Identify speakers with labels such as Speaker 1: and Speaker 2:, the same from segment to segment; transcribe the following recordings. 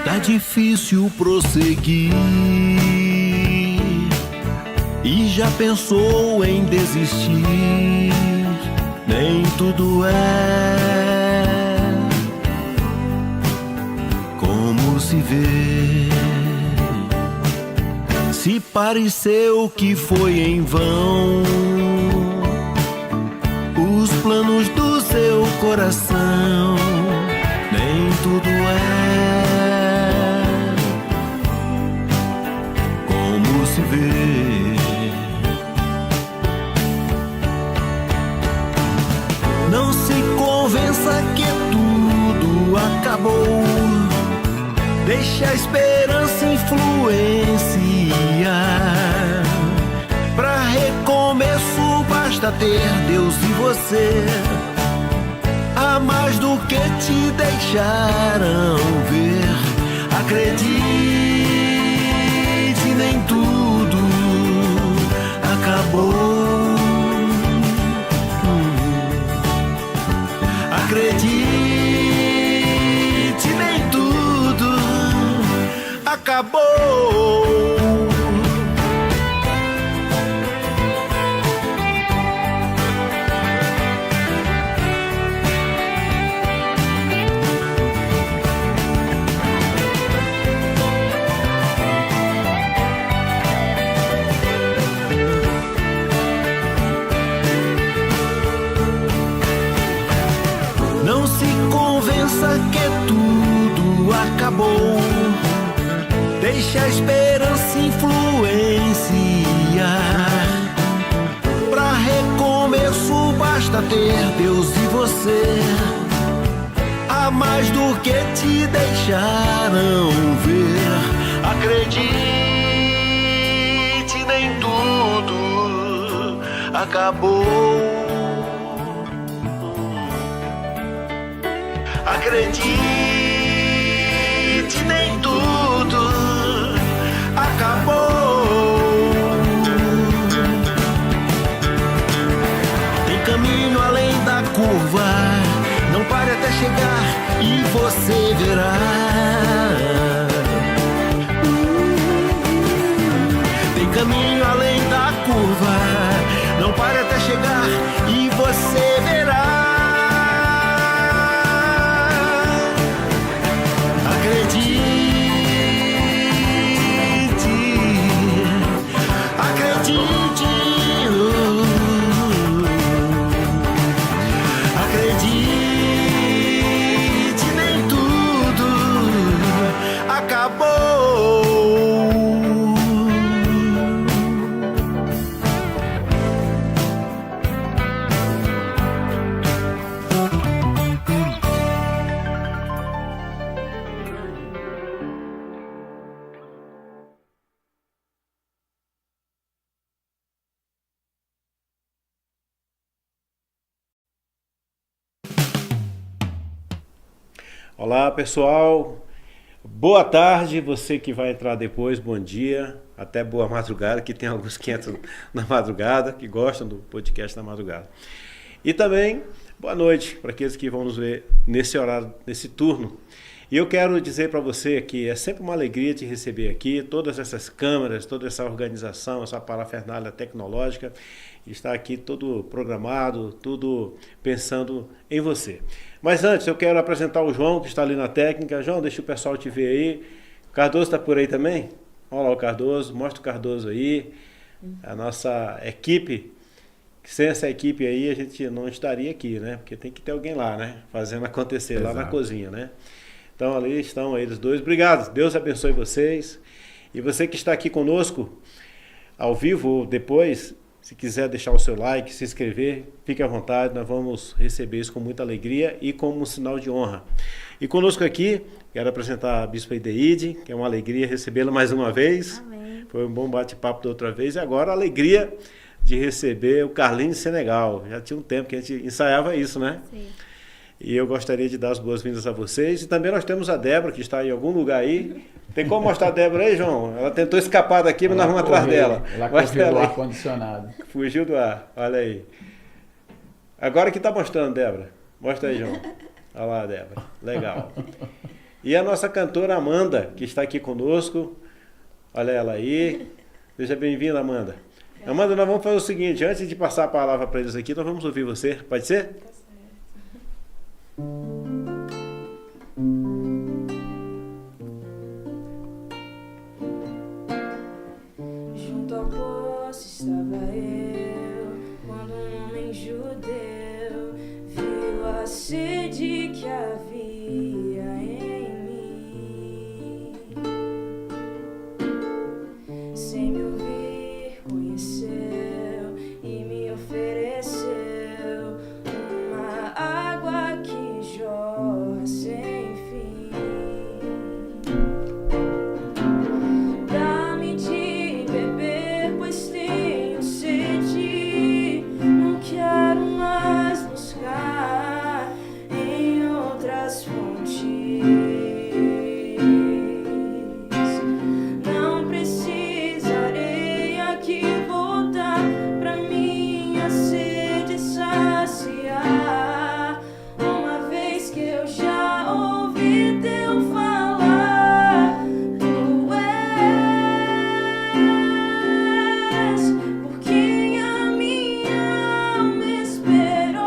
Speaker 1: Tá difícil prosseguir e já pensou em desistir. Nem tudo é como se vê. Se pareceu que foi em vão os planos do seu coração, nem tudo é como se vê. Não se convença que tudo acabou. Deixe a esperança influenciar. Pra recomeço basta ter Deus e você. Há mais do que te deixaram ver. Acredite, nem tudo acabou. Acredite, nem tudo acabou. Não se convença que tudo acabou. Deixe a esperança influenciar. Pra recomeço basta ter Deus e você. Há mais do que te deixaram ver. Acredite, nem tudo acabou. Acredite, nem tudo acabou. Tem caminho além da curva. Não pare até chegar e você verá. Tem caminho além da curva. Não pare até chegar e você verá.
Speaker 2: Olá pessoal, boa tarde, você que vai entrar depois, bom dia, até boa madrugada, que tem alguns que entram na madrugada, que gostam do podcast na madrugada. E também boa noite para aqueles que vão nos ver nesse horário, nesse turno. E eu quero dizer para você que é sempre uma alegria te receber aqui, todas essas câmeras, toda essa organização, essa parafernália tecnológica, está aqui todo programado, tudo pensando em você. Mas antes eu quero apresentar o João, que está ali na técnica. João, deixa o pessoal te ver aí. O Cardoso está por aí também? Olha lá o Cardoso, mostra o Cardoso aí. A nossa equipe, sem essa equipe aí a gente não estaria aqui, né? Porque tem que ter alguém lá, né? Fazendo acontecer. Exato. Lá na cozinha, né? Então ali estão eles dois. Obrigado, Deus abençoe vocês. E você que está aqui conosco, ao vivo ou depois, se quiser deixar o seu like, se inscrever, fique à vontade, nós vamos receber isso com muita alegria e como um sinal de honra. E conosco aqui, quero apresentar a Bispa Ideide, que é uma alegria recebê-la mais uma vez. Amém. Foi um bom bate-papo da outra vez e agora a alegria de receber o Carlinhos Senegal. Já tinha um tempo que a gente ensaiava isso, né? Sim. E eu gostaria de dar as boas-vindas a vocês. E também nós temos a Débora, que está em algum lugar aí. Tem como mostrar a Débora aí, João? Ela tentou escapar daqui, mas nós vamos atrás dela.
Speaker 3: Ela correu do ar-condicionado.
Speaker 2: Fugiu do ar, olha aí. Agora que está mostrando, Débora. Mostra aí, João. Olha lá, Débora. Legal. E a nossa cantora Amanda, que está aqui conosco. Olha ela aí. Seja bem-vinda, Amanda. Amanda, nós vamos fazer o seguinte, antes de passar a palavra para eles aqui, nós vamos ouvir você. Pode ser?
Speaker 4: Tá certo. Junto ao poço estava eu, quando um homem judeu viu a sede que havia em mim. Sem me ouvir, conheceu e me ofereceu uma água que jorra sem fim. Dá-me de beber, pois tenho sede. Não quero mais buscar em outras fontes. Não precisarei aqui voltar pra minha sede saciar, uma vez que eu já ouvi teu falar. Tu és por quem a minha alma esperou,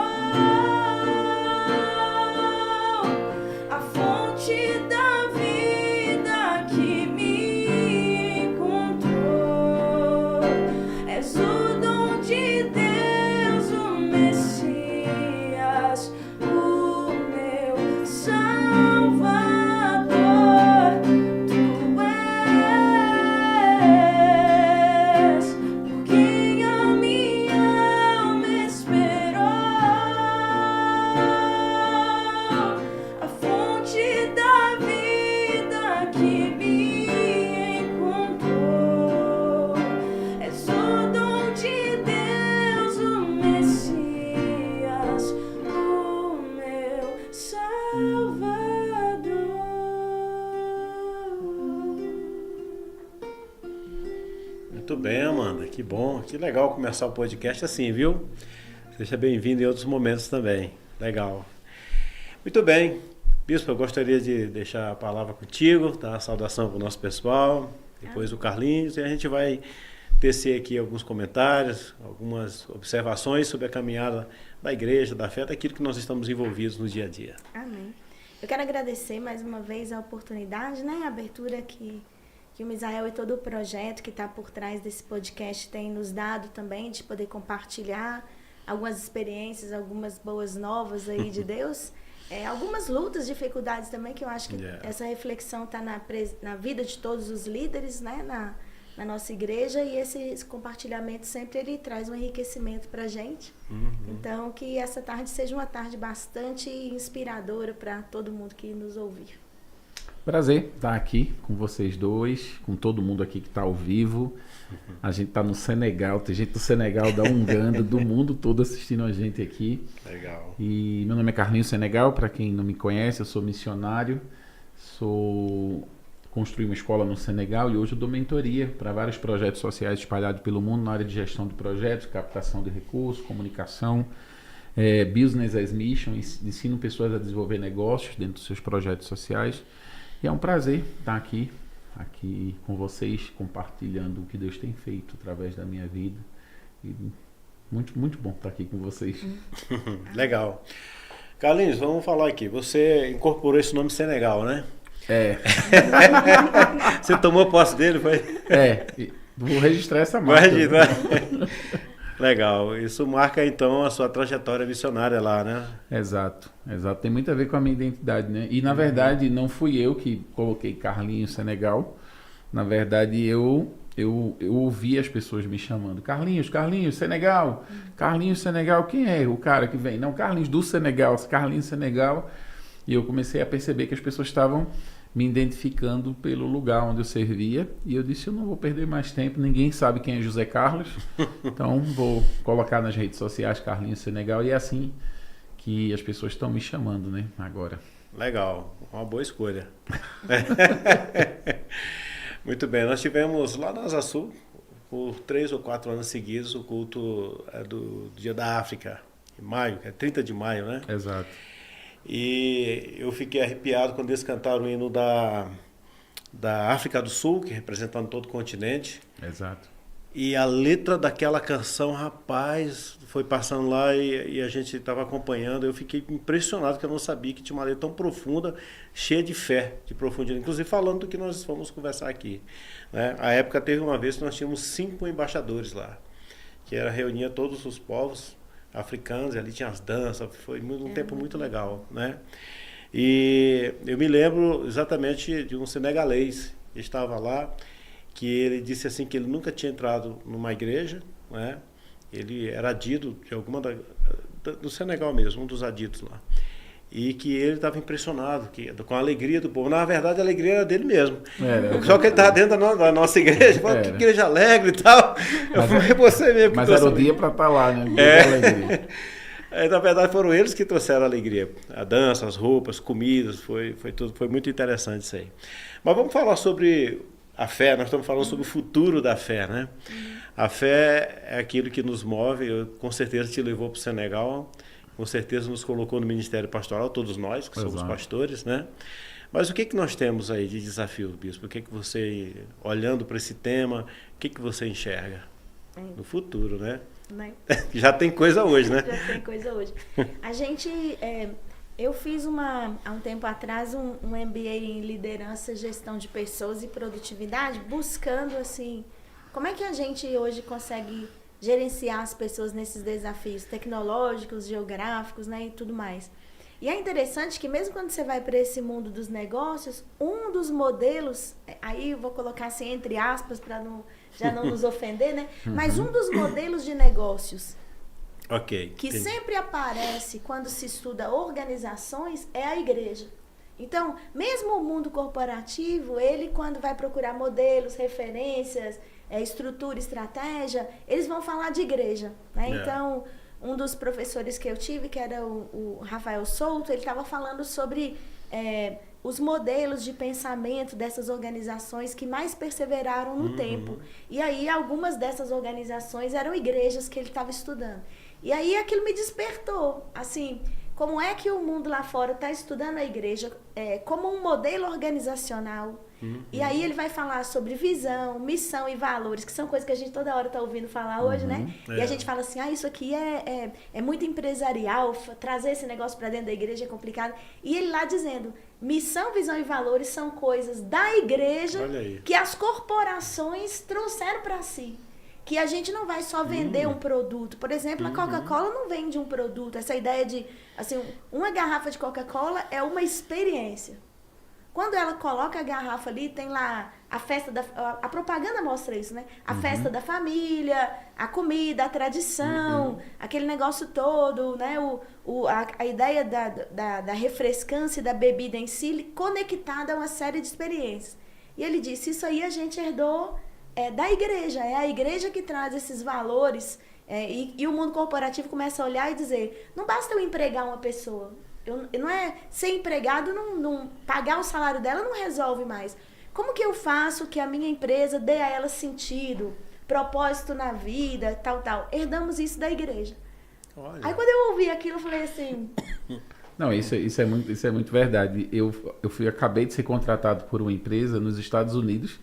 Speaker 4: a fonte da vida que me encontrou. És o dom de Deus, o Messias, o meu Salvador. Tu és por quem a minha alma esperou, a fonte da vida que me encontrou. És o dom de Deus, o Messias, o meu Salvador.
Speaker 2: Muito bem, Amanda. Que bom. Que legal começar o podcast assim, viu? Seja bem-vindo em outros momentos também. Legal. Muito bem. Bispo, eu gostaria de deixar a palavra contigo, dar a saudação para o nosso pessoal, depois o Carlinhos, e a gente vai tecer aqui alguns comentários, algumas observações sobre a caminhada da igreja, da fé, daquilo que nós estamos envolvidos no dia a dia.
Speaker 5: Amém. Eu quero agradecer mais uma vez a oportunidade, né, a abertura que o Misael e todo o projeto que está por trás desse podcast tem nos dado também, de poder compartilhar algumas experiências, algumas boas novas aí de Deus. Algumas lutas, dificuldades também, que eu acho que essa reflexão está na vida de todos os líderes, né, na nossa igreja, e esse compartilhamento sempre ele traz um enriquecimento para a gente. Então, que essa tarde seja uma tarde bastante inspiradora para todo mundo que nos ouvir.
Speaker 3: Prazer estar aqui com vocês dois, com todo mundo aqui que está ao vivo. A gente está no Senegal, tem gente do Senegal, da Uganda, do mundo todo assistindo a gente aqui.
Speaker 2: Legal.
Speaker 3: E meu nome é Carlinhos Senegal, para quem não me conhece, eu sou missionário, construí uma escola no Senegal e hoje eu dou mentoria para vários projetos sociais espalhados pelo mundo na área de gestão de projetos, captação de recursos, comunicação, business as mission, ensino pessoas a desenvolver negócios dentro dos seus projetos sociais. E é um prazer estar aqui com vocês, compartilhando o que Deus tem feito através da minha vida. E muito, muito bom estar aqui com vocês.
Speaker 2: Legal. Carlinhos, vamos falar aqui. Você incorporou esse nome Senegal, né? Você tomou posse dele, foi?
Speaker 3: Vou registrar essa marca.
Speaker 2: Vai registrar. Legal. Isso marca, então, a sua trajetória missionária lá, né?
Speaker 3: Exato. Tem muito a ver com a minha identidade, né? E, na verdade, não fui eu que coloquei Carlinhos Senegal. Na verdade, eu ouvi as pessoas me chamando. Carlinhos, Senegal. Carlinhos, Senegal. Quem é o cara que vem? Não, Carlinhos do Senegal. Carlinhos, Senegal. E eu comecei a perceber que as pessoas estavam me identificando pelo lugar onde eu servia, e eu disse, eu não vou perder mais tempo, ninguém sabe quem é José Carlos, então vou colocar nas redes sociais Carlinhos Senegal, e é assim que as pessoas estão me chamando, né, agora.
Speaker 2: Legal, uma boa escolha. Muito bem, nós tivemos lá na Asa Sul, por 3 ou 4 anos seguidos, o culto do Dia da África, em maio, é 30 de maio, né?
Speaker 3: Exato.
Speaker 2: E eu fiquei arrepiado quando eles cantaram o hino da África do Sul, que representando todo o continente.
Speaker 3: Exato.
Speaker 2: E a letra daquela canção, rapaz, foi passando lá e a gente estava acompanhando. Eu fiquei impressionado, que eu não sabia que tinha uma letra tão profunda, cheia de fé, de profundidade. Inclusive falando do que nós vamos conversar aqui, né? A época teve uma vez que nós tínhamos 5 embaixadores lá, que reunia todos os povos africanos, e ali tinha as danças, foi um tempo muito legal, né? E eu me lembro exatamente de um senegalês que estava lá, que ele disse assim que ele nunca tinha entrado numa igreja, né? Ele era adido de alguma do Senegal mesmo, um dos adidos lá. E que ele estava impressionado com a alegria do povo. Na verdade, a alegria era dele mesmo. Só que ele estava dentro da nossa igreja, falou, que igreja alegre e tal. Eu falei, você mesmo.
Speaker 3: Mas era o dia para estar lá, né?
Speaker 2: Na verdade, foram eles que trouxeram a alegria. A dança, as roupas, comidas, foi muito interessante isso aí. Mas vamos falar sobre a fé. Nós estamos falando sobre o futuro da fé, né? A fé é aquilo que nos move. Com certeza te levou para o Senegal, com certeza nos colocou no ministério pastoral, todos nós que somos pastores, né? Mas o que nós temos aí de desafio, bispo? O que você, olhando para esse tema, o que você enxerga no futuro, né? Já tem coisa hoje, né?
Speaker 5: Já tem coisa hoje. A gente, eu fiz há um tempo atrás um MBA em liderança, gestão de pessoas e produtividade, buscando assim, como é que a gente hoje consegue gerenciar as pessoas nesses desafios tecnológicos, geográficos, né, e tudo mais. E é interessante que mesmo quando você vai para esse mundo dos negócios, um dos modelos, aí eu vou colocar assim entre aspas para já não nos ofender, né? Mas um dos modelos de negócios que sempre aparece quando se estuda organizações é a igreja. Então, mesmo o mundo corporativo, ele quando vai procurar modelos, referências, estrutura, estratégia, eles vão falar de igreja, né? Então, um dos professores que eu tive, que era o Rafael Souto, ele estava falando sobre os modelos de pensamento dessas organizações que mais perseveraram no tempo. E aí, algumas dessas organizações eram igrejas que ele estava estudando. E aí, aquilo me despertou, assim, como é que o mundo lá fora está estudando a igreja como um modelo organizacional. E aí ele vai falar sobre visão, missão e valores, que são coisas que a gente toda hora está ouvindo falar hoje, né? E a gente fala assim, isso aqui é muito empresarial, trazer esse negócio para dentro da igreja é complicado. E ele lá dizendo, missão, visão e valores são coisas da igreja que as corporações trouxeram para si. Que a gente não vai só vender um produto. Por exemplo, a Coca-Cola não vende um produto. Essa ideia de, assim, uma garrafa de Coca-Cola é uma experiência. Quando ela coloca a garrafa ali, tem lá a festa a propaganda mostra isso, né? A festa da família, a comida, a tradição, aquele negócio todo, né? A ideia da refrescância da bebida em si, conectada a uma série de experiências. E ele disse, isso aí a gente herdou da igreja, é a igreja que traz esses valores, e o mundo corporativo começa a olhar e dizer, não basta eu empregar uma pessoa. Não é ser empregado, não pagar o salário dela não resolve mais. Como que eu faço que a minha empresa dê a ela sentido, propósito na vida, tal? Herdamos isso da igreja. Olha. Aí quando eu ouvi aquilo, eu falei assim...
Speaker 3: Não, isso é muito verdade. Acabei de ser contratado por uma empresa nos Estados Unidos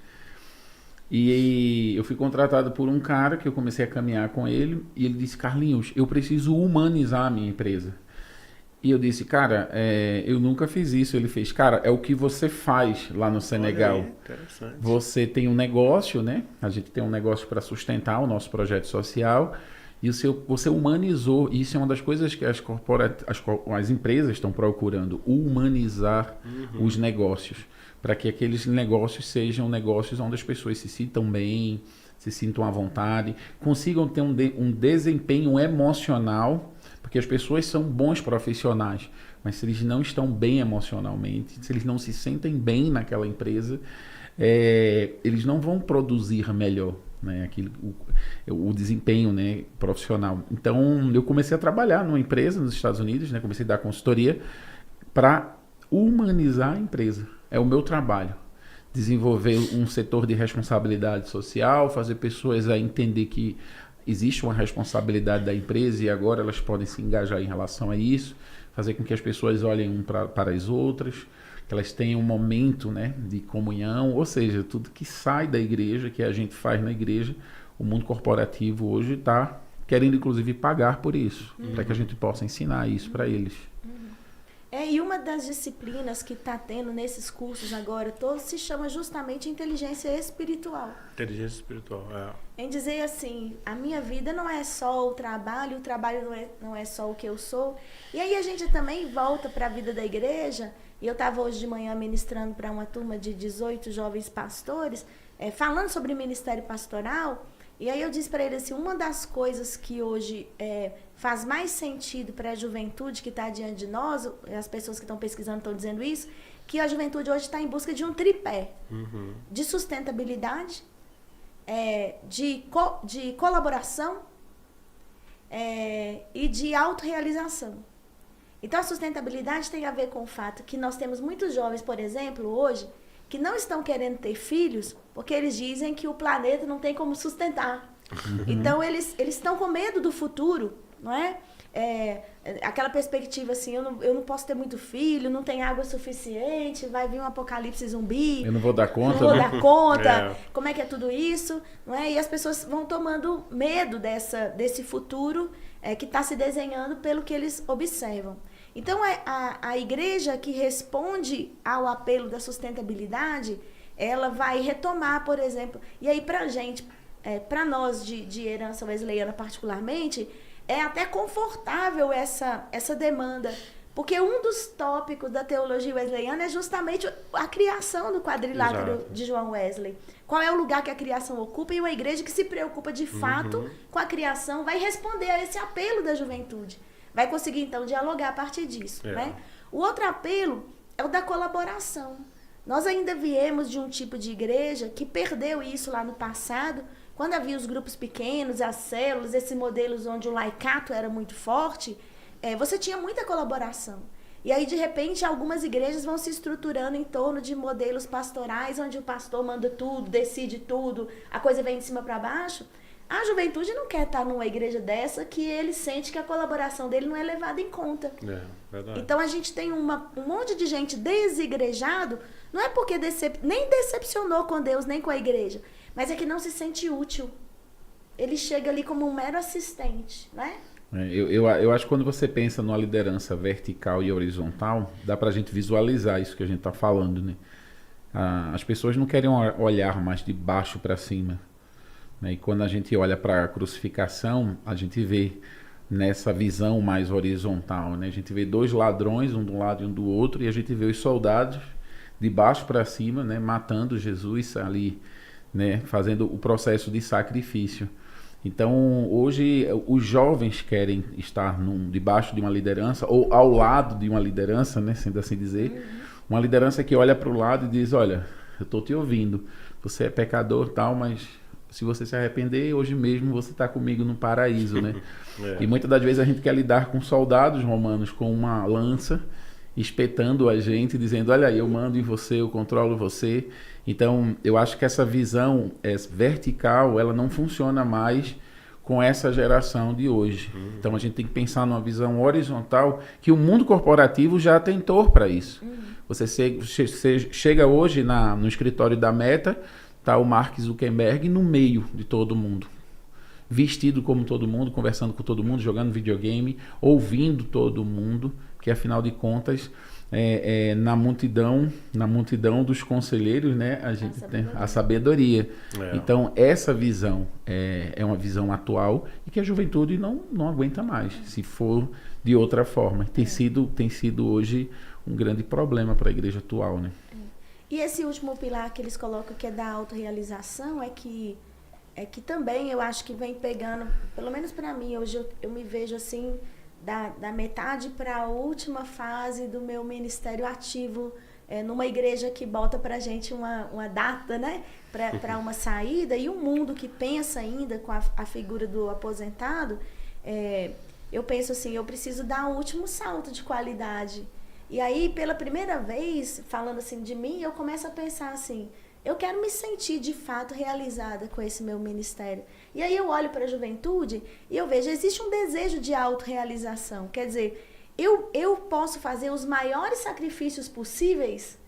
Speaker 3: e eu fui contratado por um cara que eu comecei a caminhar com ele e ele disse, Carlinhos, eu preciso humanizar a minha empresa. E eu disse, cara, eu nunca fiz isso. Ele fez, cara, é o que você faz lá no Senegal.
Speaker 2: Olha aí, interessante.
Speaker 3: Você tem um negócio, né? A gente tem um negócio para sustentar o nosso projeto social. E você humanizou. Isso é uma das coisas que as empresas estão procurando, humanizar os negócios. Para que aqueles negócios sejam negócios onde as pessoas se sintam bem, se sintam à vontade, consigam ter um desempenho emocional. Porque as pessoas são bons profissionais, mas se eles não estão bem emocionalmente, se eles não se sentem bem naquela empresa, eles não vão produzir melhor, né, o desempenho, né, profissional. Então, eu comecei a trabalhar numa empresa nos Estados Unidos, né, comecei a dar consultoria para humanizar a empresa. É o meu trabalho. Desenvolver um setor de responsabilidade social, fazer pessoas a entender que existe uma responsabilidade da empresa e agora elas podem se engajar em relação a isso, fazer com que as pessoas olhem para as outras, que elas tenham um momento, né, de comunhão, ou seja, tudo que sai da igreja, que a gente faz na igreja, o mundo corporativo hoje está querendo inclusive pagar por isso, para que a gente possa ensinar isso para eles.
Speaker 5: E uma das disciplinas que está tendo nesses cursos agora todos se chama justamente inteligência espiritual.
Speaker 2: Inteligência espiritual,
Speaker 5: Em dizer assim, a minha vida não é só o trabalho não é só o que eu sou. E aí a gente também volta para a vida da igreja, e eu estava hoje de manhã ministrando para uma turma de 18 jovens pastores, falando sobre ministério pastoral, e aí eu disse para eles assim, uma das coisas que hoje faz mais sentido para a juventude que está diante de nós, as pessoas que estão pesquisando estão dizendo isso, que a juventude hoje está em busca de um tripé, de sustentabilidade, de colaboração e de autorrealização. Então a sustentabilidade tem a ver com o fato que nós temos muitos jovens, por exemplo, hoje, que não estão querendo ter filhos porque eles dizem que o planeta não tem como sustentar. Então eles estão com medo do futuro, não é? Aquela perspectiva assim, eu não posso ter muito filho, não tem água suficiente, vai vir um apocalipse zumbi.
Speaker 3: Eu não vou dar conta.
Speaker 5: Não vou dar conta. Como é que é tudo isso? Não é? E as pessoas vão tomando medo desse futuro que está se desenhando pelo que eles observam. Então, a igreja que responde ao apelo da sustentabilidade, ela vai retomar, por exemplo, e aí pra gente, para nós de herança wesleyana particularmente, é até confortável essa demanda, porque um dos tópicos da teologia wesleyana é justamente a criação do quadrilátero de João Wesley. Qual é o lugar que a criação ocupa, e uma igreja que se preocupa de fato com a criação vai responder a esse apelo da juventude. Vai conseguir, então, dialogar a partir disso. Né? O outro apelo é o da colaboração. Nós ainda viemos de um tipo de igreja que perdeu isso lá no passado, quando havia os grupos pequenos, as células, esses modelos onde o laicato era muito forte, você tinha muita colaboração. E aí, de repente, algumas igrejas vão se estruturando em torno de modelos pastorais, onde o pastor manda tudo, decide tudo, a coisa vem de cima para baixo. A juventude não quer estar numa igreja dessa que ele sente que a colaboração dele não é levada em conta.
Speaker 2: Verdade.
Speaker 5: Então a gente tem um monte de gente desigrejado, não é porque nem decepcionou com Deus, nem com a igreja, mas é que não se sente útil. Ele chega ali como um mero assistente, né?
Speaker 3: Eu acho que quando você pensa numa liderança vertical e horizontal, dá pra gente visualizar isso que a gente tá falando, né? As pessoas não querem olhar mais de baixo para cima. E quando a gente olha para a crucificação, a gente vê nessa visão mais horizontal, né? A gente vê dois ladrões, um de um lado e um do outro, e a gente vê os soldados de baixo para cima, né? Matando Jesus ali, né? Fazendo o processo de sacrifício. Então, hoje, os jovens querem estar debaixo de uma liderança, ou ao lado de uma liderança, né? Sendo assim dizer, uma liderança que olha para o lado e diz, olha, eu estou te ouvindo, você é pecador tal, mas se você se arrepender, hoje mesmo você está comigo no paraíso, né? E muitas das vezes a gente quer lidar com soldados romanos com uma lança, espetando a gente, dizendo, olha aí, eu mando em você, eu controlo você. Então, eu acho que essa visão vertical, ela não funciona mais com essa geração de hoje. Então, a gente tem que pensar numa visão horizontal, que o mundo corporativo já tentou para isso. Você chega hoje no escritório da Meta, tá o Mark Zuckerberg no meio de todo mundo, vestido como todo mundo, conversando com todo mundo, jogando videogame, ouvindo todo mundo, que afinal de contas, na multidão dos conselheiros, né, a gente tem a sabedoria. Então, essa visão é uma visão atual e que a juventude não aguenta mais, se for de outra forma. Tem sido hoje um grande problema para a igreja atual, né?
Speaker 5: E esse último pilar que eles colocam, que é da autorrealização, é que também eu acho que vem pegando, pelo menos para mim, hoje eu me vejo assim, da metade para a última fase do meu ministério ativo, numa igreja que bota para a gente uma data, né, para uma saída, e um mundo que pensa ainda com a figura do aposentado, eu penso assim, eu preciso dar um último salto de qualidade. E aí, pela primeira vez, falando assim de mim, eu começo a pensar assim, eu quero me sentir de fato realizada com esse meu ministério. E aí eu olho para a juventude e eu vejo, existe um desejo de autorrealização. Quer dizer, eu posso fazer os maiores sacrifícios possíveis,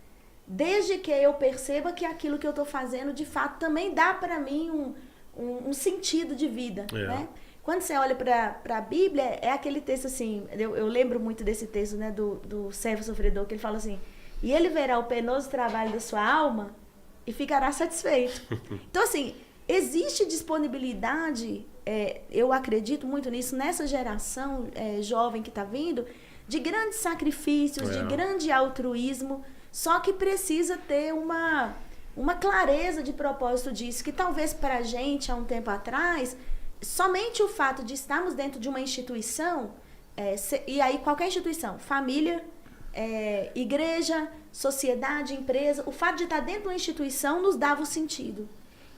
Speaker 5: desde que eu perceba que aquilo que eu estou fazendo, de fato, também dá para mim um sentido de vida, né? Quando você olha para a Bíblia, é aquele texto assim, eu lembro muito desse texto, né, do servo sofredor, que ele fala assim, e ele verá o penoso trabalho da sua alma e ficará satisfeito. Então, assim, existe disponibilidade, eu acredito muito nisso, nessa geração jovem que está vindo, de grandes sacrifícios, de grande altruísmo, só que precisa ter uma clareza de propósito disso, que talvez para a gente, há um tempo atrás, somente o fato de estarmos dentro de uma instituição, e aí qualquer instituição, família, igreja, sociedade, empresa, o fato de estar dentro de uma instituição nos dava o sentido.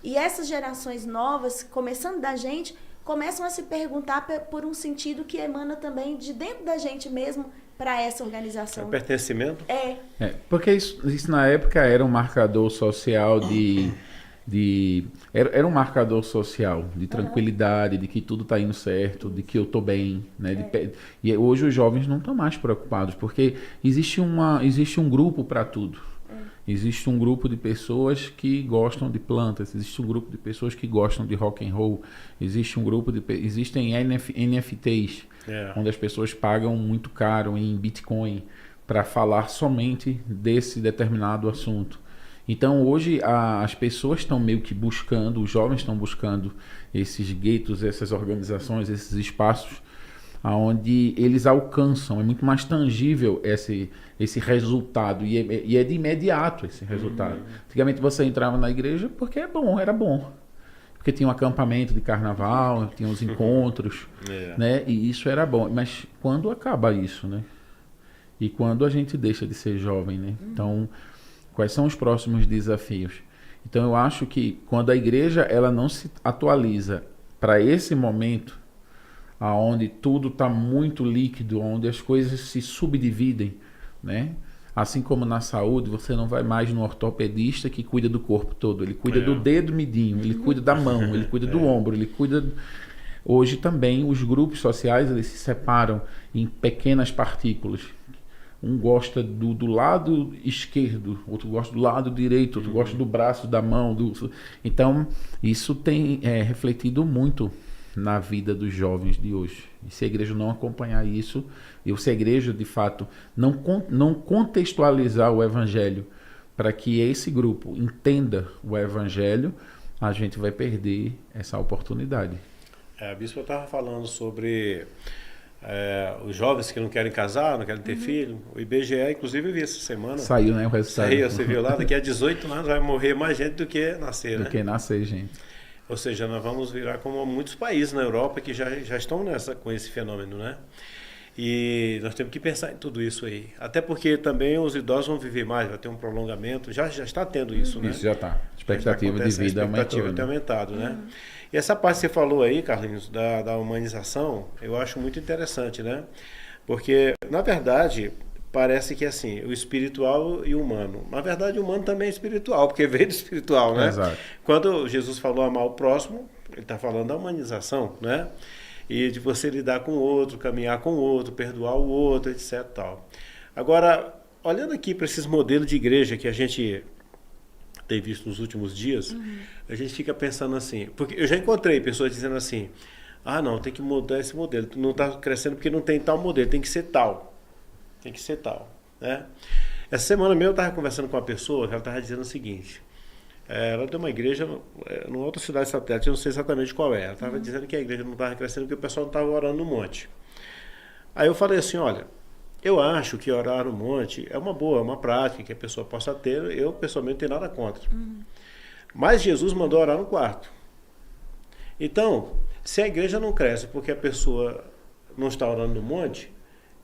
Speaker 5: E essas gerações novas, começando da gente, começam a se perguntar por um sentido que emana também de dentro da gente mesmo para essa organização.
Speaker 2: Pertencimento?
Speaker 3: Porque isso na época era um marcador social era um marcador social de tranquilidade, de que tudo está indo certo, de que eu estou bem, né? E hoje os jovens não estão mais preocupados, porque existe um grupo para tudo. Existe um grupo de pessoas que gostam de plantas, existe um grupo de pessoas que gostam de rock and roll, existem NFTs, onde as pessoas pagam muito caro em Bitcoin para falar somente desse determinado assunto. Então hoje as pessoas estão meio que buscando, os jovens estão buscando esses guetos, essas organizações, esses espaços onde eles alcançam, é muito mais tangível esse resultado e é de imediato esse resultado. Antigamente você entrava na igreja porque era bom. Porque tinha um acampamento de carnaval, tinha os encontros, né? E isso era bom. Mas quando acaba isso, né? E quando a gente deixa de ser jovem, né? Então, quais são os próximos desafios? Então, eu acho que quando a igreja ela não se atualiza para esse momento, onde tudo está muito líquido, onde as coisas se subdividem, né? Assim como na saúde, você não vai mais no ortopedista que cuida do corpo todo. Ele cuida do dedo midinho, ele cuida da mão, ele cuida do ombro, ele cuida... Hoje também os grupos sociais eles se separam em pequenas partículas. Um gosta do lado esquerdo, outro gosta do lado direito, outro gosta do braço, da mão. Então, isso tem refletido muito na vida dos jovens de hoje. E se a igreja não acompanhar isso, e se a igreja, de fato, não contextualizar o evangelho para que esse grupo entenda o evangelho, a gente vai perder essa oportunidade.
Speaker 2: A bispa estava falando sobre... os jovens que não querem casar, não querem ter filho. O IBGE, inclusive, eu vi essa semana.
Speaker 3: Saiu, né? O resultado.
Speaker 2: Saiu, você viu lá, daqui a 18 anos vai morrer mais gente do que nascer, né?
Speaker 3: Do que nascer, gente.
Speaker 2: Ou seja, nós vamos virar como muitos países na Europa que já estão com esse fenômeno, né? E nós temos que pensar em tudo isso aí. Até porque também os idosos vão viver mais, vai ter um prolongamento. Já está tendo isso, né?
Speaker 3: Isso já está. Expectativa de vida aumentou.
Speaker 2: A expectativa tem aumentado, né? E essa parte que você falou aí, Carlinhos, da humanização, eu acho muito interessante, né? Porque, na verdade, parece que assim, o espiritual e o humano. Na verdade, o humano também é espiritual, porque veio do espiritual, né?
Speaker 3: Exato. Quando
Speaker 2: Jesus falou amar o próximo, ele está falando da humanização, né? E de você lidar com o outro, caminhar com o outro, perdoar o outro, etc. Tal. Agora, olhando aqui para esses modelos de igreja que a gente tem visto nos últimos dias, a gente fica pensando assim, porque eu já encontrei pessoas dizendo assim, não, tem que mudar esse modelo, não está crescendo porque não tem tal modelo, tem que ser tal, né? Essa semana mesmo eu estava conversando com uma pessoa que ela estava dizendo o seguinte, ela tem uma igreja numa outra cidade satélite, eu não sei exatamente qual é, ela estava dizendo que a igreja não estava crescendo porque o pessoal não estava orando no monte. Aí eu falei assim, olha, eu acho que orar no monte é uma prática que a pessoa possa ter, eu pessoalmente não tenho nada contra. Mas Jesus mandou orar no quarto. Então, se a igreja não cresce porque a pessoa não está orando no monte,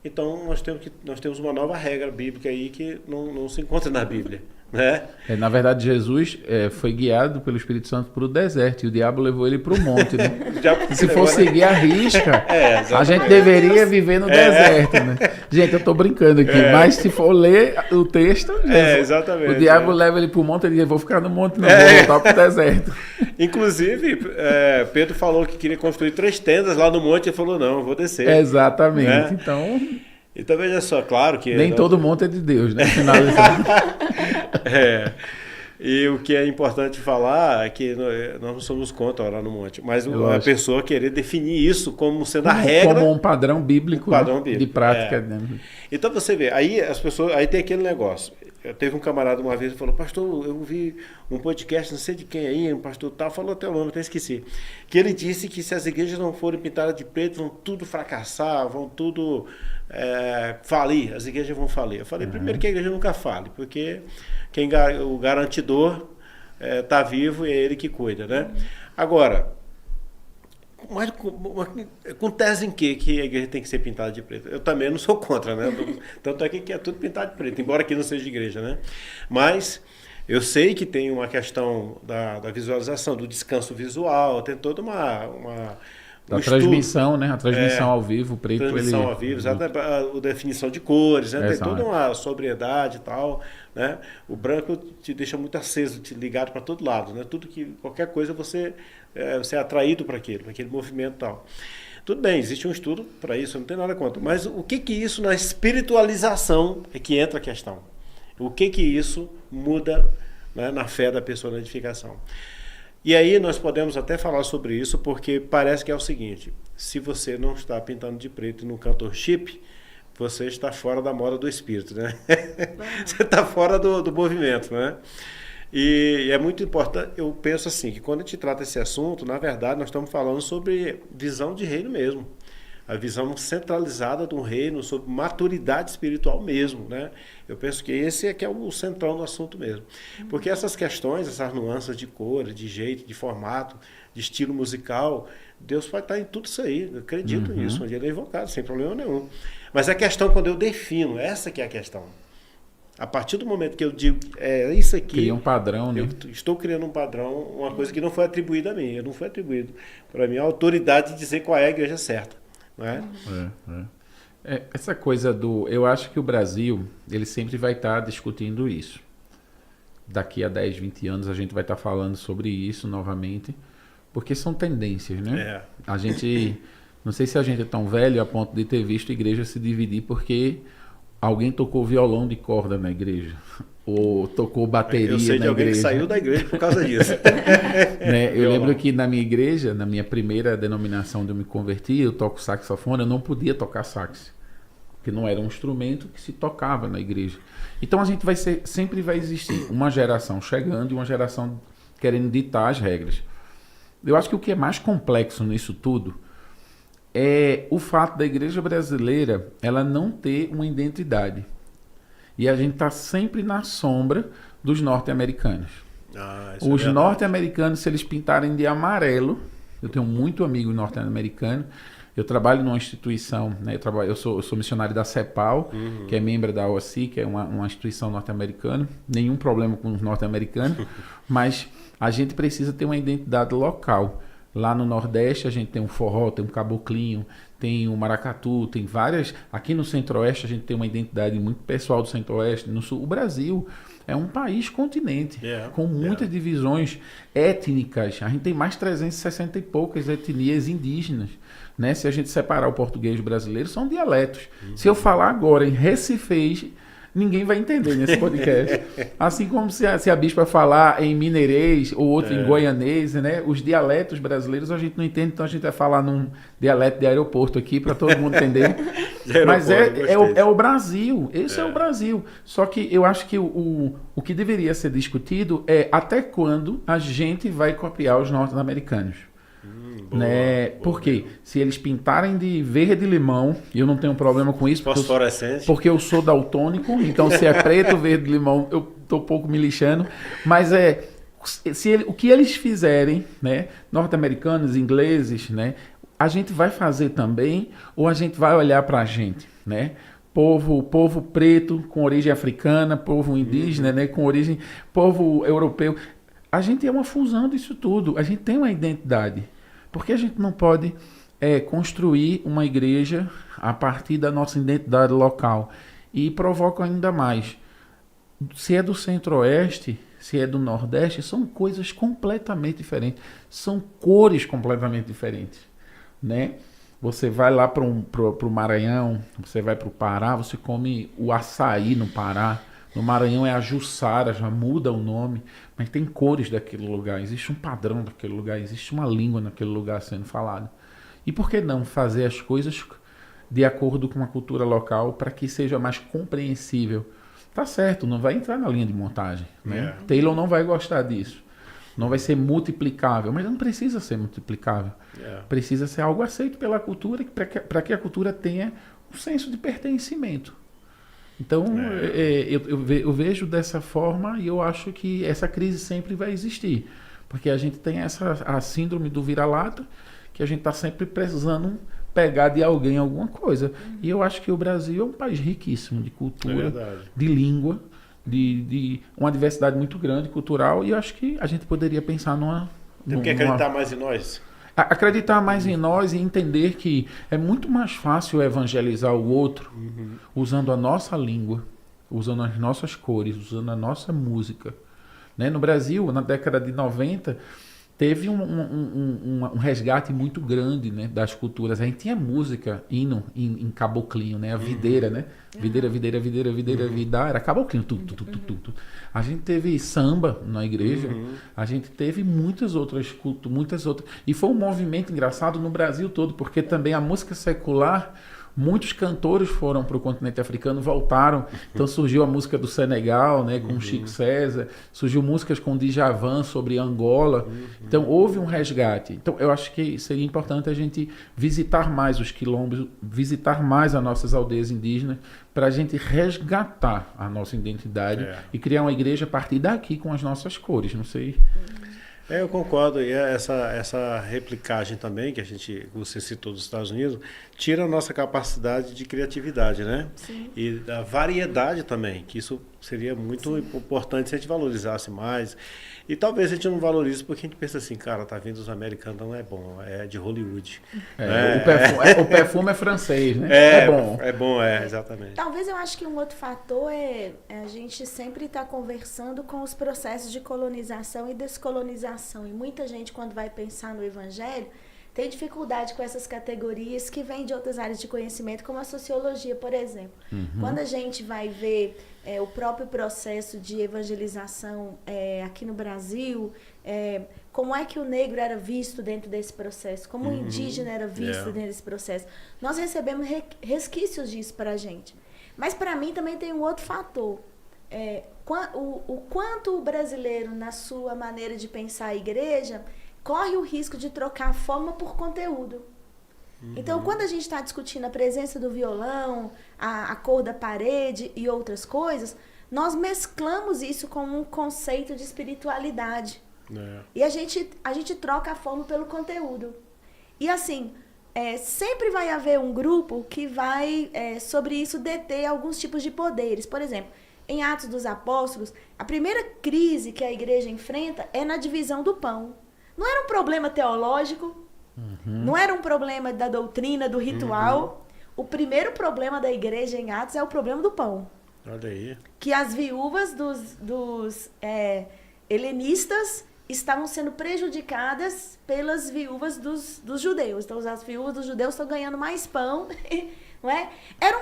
Speaker 2: então nós temos uma nova regra bíblica aí que não se encontra na Bíblia. Né?
Speaker 3: Na verdade, Jesus foi guiado pelo Espírito Santo para o deserto e o diabo levou ele para o monte, né? Se for seguir a risca, a gente deveria viver no deserto, né? Gente, eu estou brincando aqui, mas se for ler o texto,
Speaker 2: exatamente,
Speaker 3: o diabo leva ele para o monte e ele diz, vou ficar no monte, não, vou voltar para o deserto.
Speaker 2: Inclusive, Pedro falou que queria construir 3 tendas lá no monte e falou, não, eu vou descer.
Speaker 3: Exatamente, então...
Speaker 2: Então veja só, claro que...
Speaker 3: Nem todo monte é de Deus, né? Finalizando.
Speaker 2: É. E o que é importante falar é que nós não somos contra orar no monte, mas a pessoa querer definir isso como sendo a regra.
Speaker 3: Como um padrão bíblico, de prática.
Speaker 2: É. Então você vê, aí as pessoas, aí tem aquele negócio. Teve um camarada uma vez que falou, pastor, eu vi um podcast, não sei de quem aí, um pastor tal, falou até o nome, até esqueci. Que ele disse que se as igrejas não forem pintadas de preto, vão tudo fracassar, vão tudo falir, as igrejas vão falir. Eu falei, primeiro que a igreja nunca fale, porque o garantidor está vivo e é ele que cuida, né? Agora, mas com tese em que a igreja tem que ser pintada de preto? Eu também não sou contra, né? Tanto é que é tudo pintado de preto, embora aqui não seja de igreja, né? Mas eu sei que tem uma questão da visualização, do descanso visual, tem toda uma
Speaker 3: da transmissão, né? A transmissão ao vivo, o preto.
Speaker 2: Transmissão ao vivo, a definição de cores, né? Tem toda uma sobriedade e tal, né? O branco te deixa muito aceso, te ligado para todo lado, né? Qualquer coisa você é atraído para aquele movimento e tal. Tudo bem, existe um estudo para isso, não tem nada contra. Mas o que isso na espiritualização é que entra a questão? O que isso muda, né, na fé da pessoa, na edificação? E aí nós podemos até falar sobre isso, porque parece que é o seguinte, se você não está pintando de preto no cantor chip, você está fora da moda do espírito, né? Você está fora do movimento, né? E é muito importante, eu penso assim, que quando a gente trata esse assunto, na verdade nós estamos falando sobre visão de reino mesmo. A visão centralizada de um reino, sobre maturidade espiritual mesmo, né? Eu penso que esse é que é o central do assunto mesmo. Porque essas questões, essas nuances de cor, de jeito, de formato, de estilo musical, Deus vai estar em tudo isso aí. Eu acredito nisso, onde ele é invocado, sem problema nenhum. Mas a questão quando eu defino, essa que é a questão. A partir do momento que eu digo, isso aqui...
Speaker 3: Cria um padrão, né?
Speaker 2: Eu estou criando um padrão, uma coisa que não foi atribuída a mim. Não foi atribuído para mim a autoridade de dizer qual é a igreja certa. Não é?
Speaker 3: Essa coisa eu acho que o Brasil, ele sempre vai estar discutindo isso. Daqui a 10, 20 anos a gente vai estar falando sobre isso novamente, porque são tendências, né? A gente, não sei se a gente é tão velho a ponto de ter visto a igreja se dividir porque alguém tocou violão de corda na igreja. Ou tocou bateria na igreja. Eu sei de alguém que saiu da igreja por causa disso. Né? Eu lembro que na minha igreja, na minha primeira denominação de eu me converti, eu toco saxofone, eu não podia tocar sax. Porque não era um instrumento que se tocava na igreja. Então a gente sempre vai existir uma geração chegando e uma geração querendo ditar as regras. Eu acho que o que é mais complexo nisso tudo é o fato da igreja brasileira ela não ter uma identidade. E a gente está sempre na sombra dos norte-americanos. Os norte-americanos, se eles pintarem de amarelo, eu tenho muito amigo norte-americano, eu trabalho numa instituição, né, eu sou missionário da CEPAL, que é membro da OASI, que é uma instituição norte-americana, nenhum problema com os norte-americanos, mas a gente precisa ter uma identidade local. Lá no Nordeste a gente tem um forró, tem um caboclinho, tem o maracatu, tem várias... Aqui no Centro-Oeste a gente tem uma identidade muito pessoal do Centro-Oeste. No Sul, o Brasil é um país-continente, com muitas divisões étnicas. A gente tem mais 360 e poucas etnias indígenas. Né? Se a gente separar o português brasileiro, são dialetos. Se eu falar agora em recifês, ninguém vai entender nesse podcast. Assim como se a bispa falar em mineirês ou outro em goianês, né? Os dialetos brasileiros a gente não entende, então a gente vai falar num dialeto de aeroporto aqui para todo mundo entender. Mas é o Brasil, esse é o Brasil. Só que eu acho que o que deveria ser discutido é até quando a gente vai copiar os norte-americanos. Né? Porque se eles pintarem de verde limão, e eu não tenho problema com isso, porque eu sou daltônico, então se é preto, verde limão, eu tô um pouco me lixando, mas o que eles fizerem, né, norte-americanos, ingleses, né, a gente vai fazer também, ou a gente vai olhar para a gente, né? Povo preto com origem africana, povo indígena, né, com origem, povo europeu. A gente é uma fusão disso tudo, a gente tem uma identidade. Por que a gente não pode construir uma igreja a partir da nossa identidade local? E provoca ainda mais. Se é do Centro-Oeste, se é do Nordeste, são coisas completamente diferentes. São cores completamente diferentes. Né? Você vai lá pro Maranhão, você vai pro Pará, você come o açaí no Pará. No Maranhão é a Jussara, já muda o nome, mas tem cores daquele lugar, existe um padrão daquele lugar, existe uma língua naquele lugar sendo falada. E por que não fazer as coisas de acordo com a cultura local para que seja mais compreensível? Tá certo, não vai entrar na linha de montagem, né? Taylor não vai gostar disso. Não vai ser multiplicável, mas não precisa ser multiplicável. Precisa ser algo aceito pela cultura para que a cultura tenha um senso de pertencimento. Então, eu vejo dessa forma e eu acho que essa crise sempre vai existir. Porque a gente tem a síndrome do vira-lata, que a gente está sempre precisando pegar de alguém alguma coisa. E eu acho que o Brasil é um país riquíssimo de cultura, de língua, de uma diversidade muito grande cultural, e eu acho que a gente poderia pensar
Speaker 2: Tem que acreditar mais em nós.
Speaker 3: Acreditar mais em nós e entender que é muito mais fácil evangelizar o outro usando a nossa língua, usando as nossas cores, usando a nossa música. Né? No Brasil, na década de 90, teve um resgate muito grande, né, das culturas. A gente tinha música, hino em caboclinho, né? A videira, né? Videira, videira, videira, videira, vida. Era caboclinho. A gente teve samba na igreja. A gente teve muitas outras culturas, muitas outras. E foi um movimento engraçado no Brasil todo, porque também a música secular, muitos cantores foram para o continente africano, voltaram. Então surgiu a música do Senegal, né, com Chico César. Surgiu músicas com Djavan sobre Angola. Então houve um resgate. Então eu acho que seria importante a gente visitar mais os quilombos, visitar mais as nossas aldeias indígenas, para a gente resgatar a nossa identidade e criar uma igreja a partir daqui com as nossas cores. Não sei...
Speaker 2: Eu concordo, e essa replicagem também, que você citou dos Estados Unidos, tira a nossa capacidade de criatividade, né?
Speaker 5: Sim.
Speaker 2: E da variedade também, que isso seria muito importante se a gente valorizasse mais. E talvez a gente não valorize porque a gente pensa assim, cara, tá vindo dos americanos, não é bom, é de Hollywood.
Speaker 3: O perfume é francês, né?
Speaker 2: É bom, exatamente.
Speaker 5: Talvez eu acho que um outro fator é a gente sempre estar conversando com os processos de colonização e descolonização. E muita gente, quando vai pensar no evangelho, tem dificuldade com essas categorias que vêm de outras áreas de conhecimento, como a sociologia, por exemplo. Quando a gente vai ver o próprio processo de evangelização aqui no Brasil, como é que o negro era visto dentro desse processo, como o indígena era visto dentro desse processo. Nós recebemos resquícios disso para a gente. Mas para mim também tem um outro fator. O quanto o brasileiro, na sua maneira de pensar a igreja, corre o risco de trocar a forma por conteúdo. Então, quando a gente está discutindo a presença do violão, a cor da parede e outras coisas, nós mesclamos isso com um conceito de espiritualidade. E a gente troca a forma pelo conteúdo. E assim, sempre vai haver um grupo que vai, sobre isso, deter alguns tipos de poderes. Por exemplo, em Atos dos Apóstolos, a primeira crise que a igreja enfrenta é na divisão do pão. Não era um problema teológico, não era um problema da doutrina, do ritual. O primeiro problema da igreja em Atos é o problema do pão.
Speaker 2: Olha aí.
Speaker 5: Que as viúvas dos helenistas estavam sendo prejudicadas pelas viúvas dos judeus. Então, as viúvas dos judeus estão ganhando mais pão, não é? Era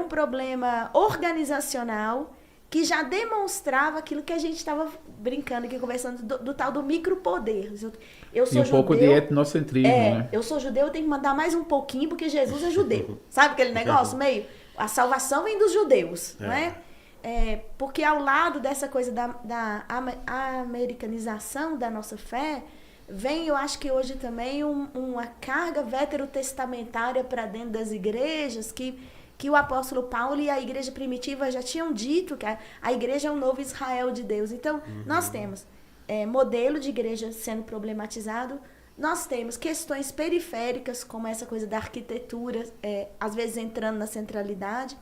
Speaker 5: um problema organizacional que já demonstrava aquilo que a gente estava brincando aqui, conversando do tal do micropoder. Eu sou judeu,
Speaker 3: pouco de etnocentrismo, né?
Speaker 5: Eu sou judeu, eu tenho que mandar mais um pouquinho porque Jesus é judeu. Sabe aquele negócio meio? A salvação vem dos judeus, não é? Porque ao lado dessa coisa da americanização da nossa fé, vem, eu acho que hoje também, uma carga veterotestamentária para dentro das igrejas que o apóstolo Paulo e a igreja primitiva já tinham dito que a igreja é o novo Israel de Deus. Então, nós temos modelo de igreja sendo problematizado, nós temos questões periféricas, como essa coisa da arquitetura, às vezes entrando na centralidade.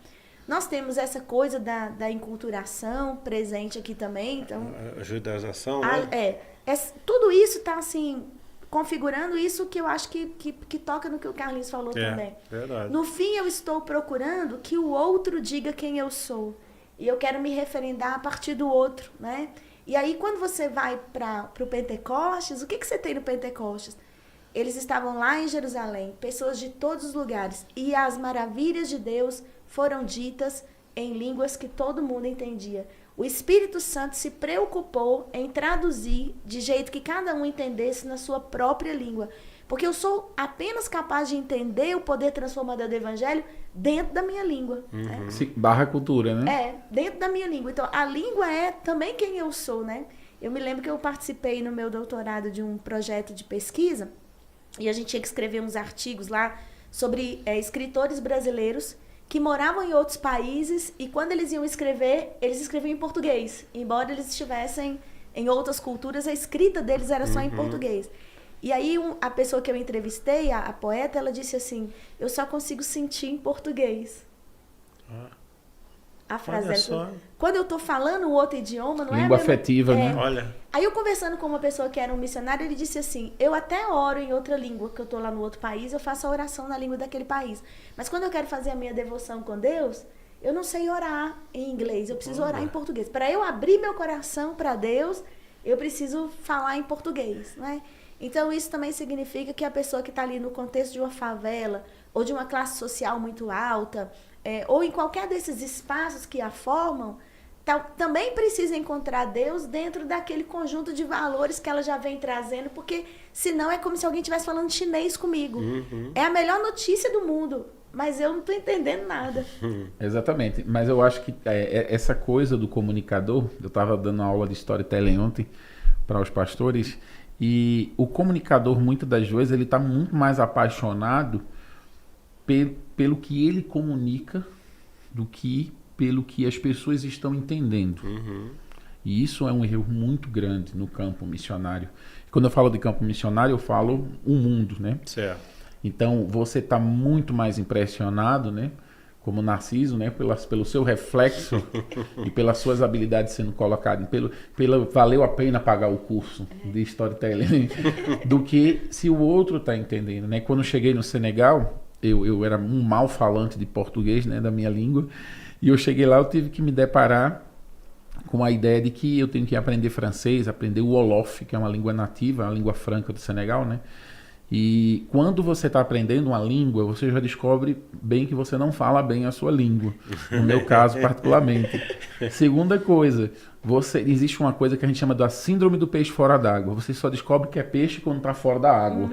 Speaker 5: Nós temos essa coisa da enculturação presente aqui também. Então,
Speaker 2: a judaização, né?
Speaker 5: Tudo isso está assim, configurando isso que eu acho que toca no que o Carlinhos falou também.
Speaker 2: Verdade.
Speaker 5: No fim, eu estou procurando que o outro diga quem eu sou. E eu quero me referendar a partir do outro, né? E aí, quando você vai para o Pentecostes, o que você tem no Pentecostes? eles estavam lá em Jerusalém, pessoas de todos os lugares, e as maravilhas de Deus foram ditas em línguas que todo mundo entendia. O Espírito Santo se preocupou em traduzir de jeito que cada um entendesse na sua própria língua. Porque eu sou apenas capaz de entender o poder transformador do Evangelho dentro da minha língua. Né?
Speaker 3: Barra cultura, né?
Speaker 5: É, dentro da minha língua. Então, a língua é também quem eu sou, né? Eu me lembro que eu participei no meu doutorado de um projeto de pesquisa e a gente tinha que escrever uns artigos lá sobre escritores brasileiros que moravam em outros países e quando eles iam escrever, eles escreviam em português. Embora eles estivessem em outras culturas, a escrita deles era só em português. E aí a pessoa que eu entrevistei, a poeta, ela disse assim, eu só consigo sentir em português. A frase dela. Quando eu tô falando um outro idioma, não é
Speaker 3: língua afetiva, né?
Speaker 2: Olha.
Speaker 5: Aí eu conversando com uma pessoa que era um missionário, ele disse assim, eu até oro em outra língua, que eu tô lá no outro país, eu faço a oração na língua daquele país. Mas quando eu quero fazer a minha devoção com Deus, eu não sei orar em inglês, eu preciso orar em português. Para eu abrir meu coração para Deus, eu preciso falar em português, né? Então isso também significa que a pessoa que está ali no contexto de uma favela, ou de uma classe social muito alta, ou em qualquer desses espaços que a formam, também precisa encontrar Deus dentro daquele conjunto de valores que ela já vem trazendo, porque senão é como se alguém estivesse falando chinês comigo. É a melhor notícia do mundo, mas eu não estou entendendo nada.
Speaker 3: Exatamente, mas eu acho que essa coisa do comunicador, eu estava dando aula de storytelling ontem para os pastores, e o comunicador, muitas das vezes, ele está muito mais apaixonado pelo que ele comunica do que pelo que as pessoas estão entendendo. E isso é um erro muito grande no campo missionário. Quando eu falo de campo missionário, eu falo o mundo, né?
Speaker 2: Certo.
Speaker 3: Então, você está muito mais impressionado, né? Como Narciso, né? Pelo seu reflexo e pelas suas habilidades sendo colocadas, valeu a pena pagar o curso de storytelling, do que se o outro está entendendo, né? Quando eu cheguei no Senegal, eu era um mal falante de português, né? Da minha língua, e eu cheguei lá, eu tive que me deparar com a ideia de que eu tenho que aprender francês, aprender o Wolof, que é uma língua nativa, a língua franca do Senegal, né? E quando você está aprendendo uma língua, você já descobre bem que você não fala bem a sua língua. No meu caso, particularmente. Segunda coisa, existe uma coisa que a gente chama da síndrome do peixe fora d'água. Você só descobre que é peixe quando está fora da água.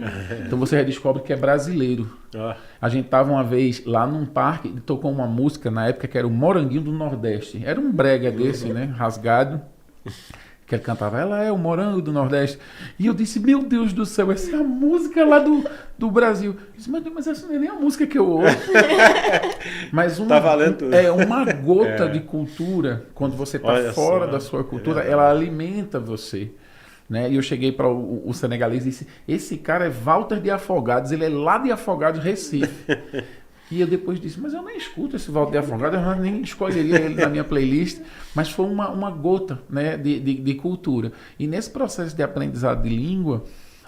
Speaker 3: Então você já descobre que é brasileiro. A gente estava uma vez lá num parque e tocou uma música na época que era o Moranguinho do Nordeste. Era um brega desse, né? Rasgado. Que ele cantava, ela é o morango do Nordeste. E eu disse, meu Deus do céu, essa é a música lá do Brasil. Eu disse, mas essa não é nem a música que eu ouço. Mas
Speaker 2: tá valendo tudo.
Speaker 3: Uma gota de cultura, quando você está fora da sua cultura, ela alimenta você. Né? E eu cheguei para o senegalês e disse, esse cara é Walter de Afogados, ele é lá de Afogados, Recife. E eu depois disse, mas eu nem escuto esse Walter de Afogados, eu nem escolheria ele na minha playlist, mas foi uma gota, né, de cultura. E nesse processo de aprendizado de língua,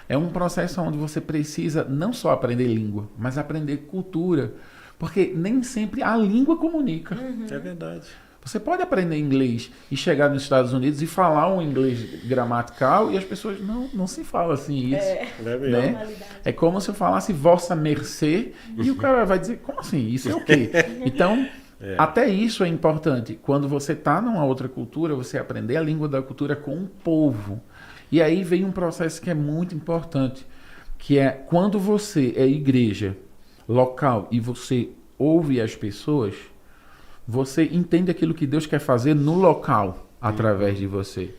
Speaker 3: é um processo onde você precisa não só aprender língua, mas aprender cultura, porque nem sempre a língua comunica.
Speaker 2: É verdade.
Speaker 3: Você pode aprender inglês e chegar nos Estados Unidos e falar um inglês gramatical e as pessoas não se fala assim isso. Né? É como se eu falasse vossa mercê e o cara vai dizer, como assim? Isso é o quê? Então, até isso é importante. Quando você está numa outra cultura, você aprender a língua da cultura com o povo. E aí vem um processo que é muito importante, que é quando você é igreja local e você ouve as pessoas, você entende aquilo que Deus quer fazer no local, através de você.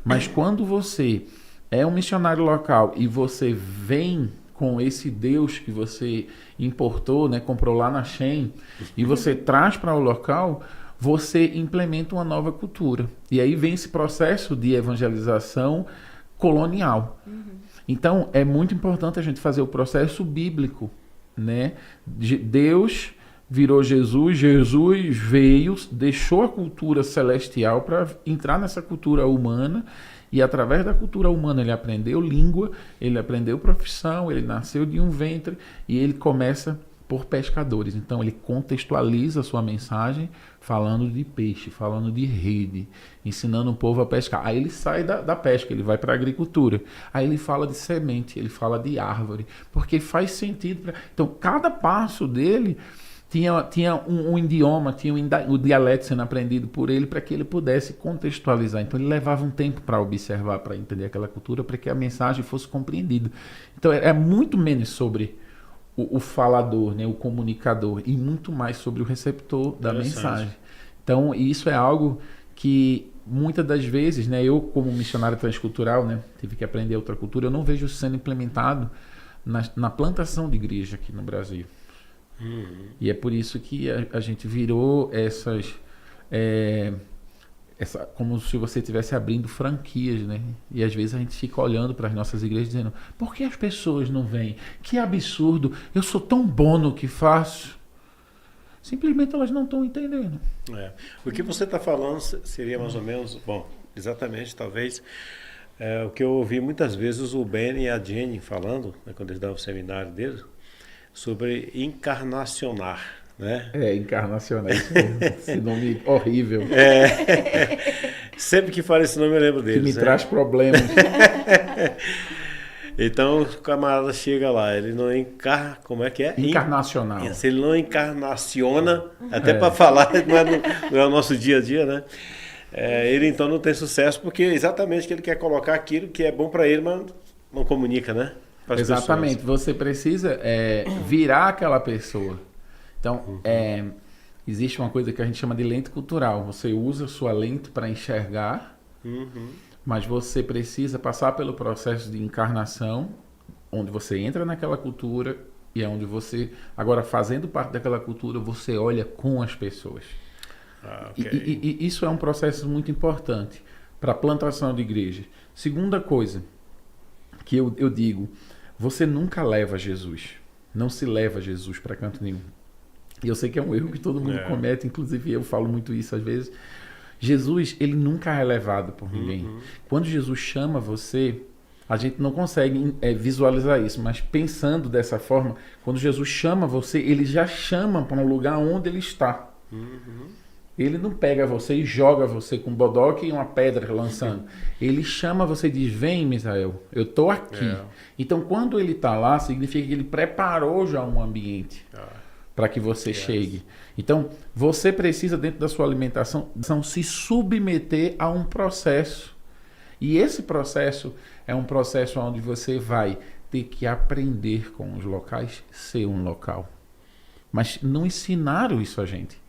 Speaker 3: Mas quando você é um missionário local e você vem com esse Deus que você importou, né, comprou lá na Shein, e você traz para o local, você implementa uma nova cultura. E aí vem esse processo de evangelização colonial. Então, é muito importante a gente fazer o processo bíblico, né? Deus virou Jesus, Jesus veio, deixou a cultura celestial para entrar nessa cultura humana, e através da cultura humana ele aprendeu língua, ele aprendeu profissão, ele nasceu de um ventre, e ele começa por pescadores. Então ele contextualiza a sua mensagem falando de peixe, falando de rede, ensinando o povo a pescar. Aí ele sai da pesca, ele vai para a agricultura. Aí ele fala de semente, ele fala de árvore, porque faz sentido. Então cada passo dele tinha um idioma, tinha o dialeto sendo aprendido por ele para que ele pudesse contextualizar. Então ele levava um tempo para observar, para entender aquela cultura, para que a mensagem fosse compreendida. Então é muito menos sobre o falador, né, o comunicador, e muito mais sobre o receptor da mensagem. Então isso é algo que muitas das vezes, né, eu como missionário transcultural, né, tive que aprender outra cultura, eu não vejo isso sendo implementado na plantação de igreja aqui no Brasil. E é por isso que a gente virou como se você estivesse abrindo franquias, né? E às vezes a gente fica olhando para as nossas igrejas dizendo: por que as pessoas não vêm? Que absurdo! Eu sou tão bom no que faço. Simplesmente elas não estão entendendo.
Speaker 2: O que você está falando seria mais ou menos, bom, exatamente, talvez, o que eu ouvi muitas vezes o Ben e a Jenny falando, né, quando eles davam o seminário deles, sobre encarnacionar, né?
Speaker 3: Encarnacional, esse nome horrível.
Speaker 2: Sempre que falo esse nome eu lembro deles.
Speaker 3: Que me traz problemas.
Speaker 2: Então o camarada chega lá, ele não encarna, como é que é?
Speaker 3: Encarnacional.
Speaker 2: Se ele não encarnaciona, até para falar, não é o nosso dia a dia, né? Ele então não tem sucesso, porque exatamente que ele quer colocar aquilo que é bom para ele, mas não comunica, né?
Speaker 3: Exatamente, pessoas. Você precisa virar aquela pessoa. Então, existe uma coisa que a gente chama de lente cultural. Você usa sua lente para enxergar, mas você precisa passar pelo processo de encarnação, onde você entra naquela cultura e é onde você, agora fazendo parte daquela cultura, você olha com as pessoas.
Speaker 2: Okay.
Speaker 3: E isso é um processo muito importante para a plantação de igreja. Segunda coisa que eu digo: você nunca leva Jesus. Não se leva Jesus para canto nenhum. E eu sei que é um erro que todo mundo comete, inclusive eu falo muito isso às vezes. Jesus, ele nunca é levado por ninguém. Quando Jesus chama você, a gente não consegue visualizar isso, mas pensando dessa forma, quando Jesus chama você, ele já chama para um lugar onde ele está. Ele não pega você e joga você com um bodoque e uma pedra lançando. Ele chama você e diz: vem, Misael, eu estou aqui. Então, quando ele está lá, significa que ele preparou já um ambiente para que você chegue. Então, você precisa, dentro da sua alimentação, se submeter a um processo. E esse processo é um processo onde você vai ter que aprender com os locais, ser um local. Mas não ensinaram isso a gente.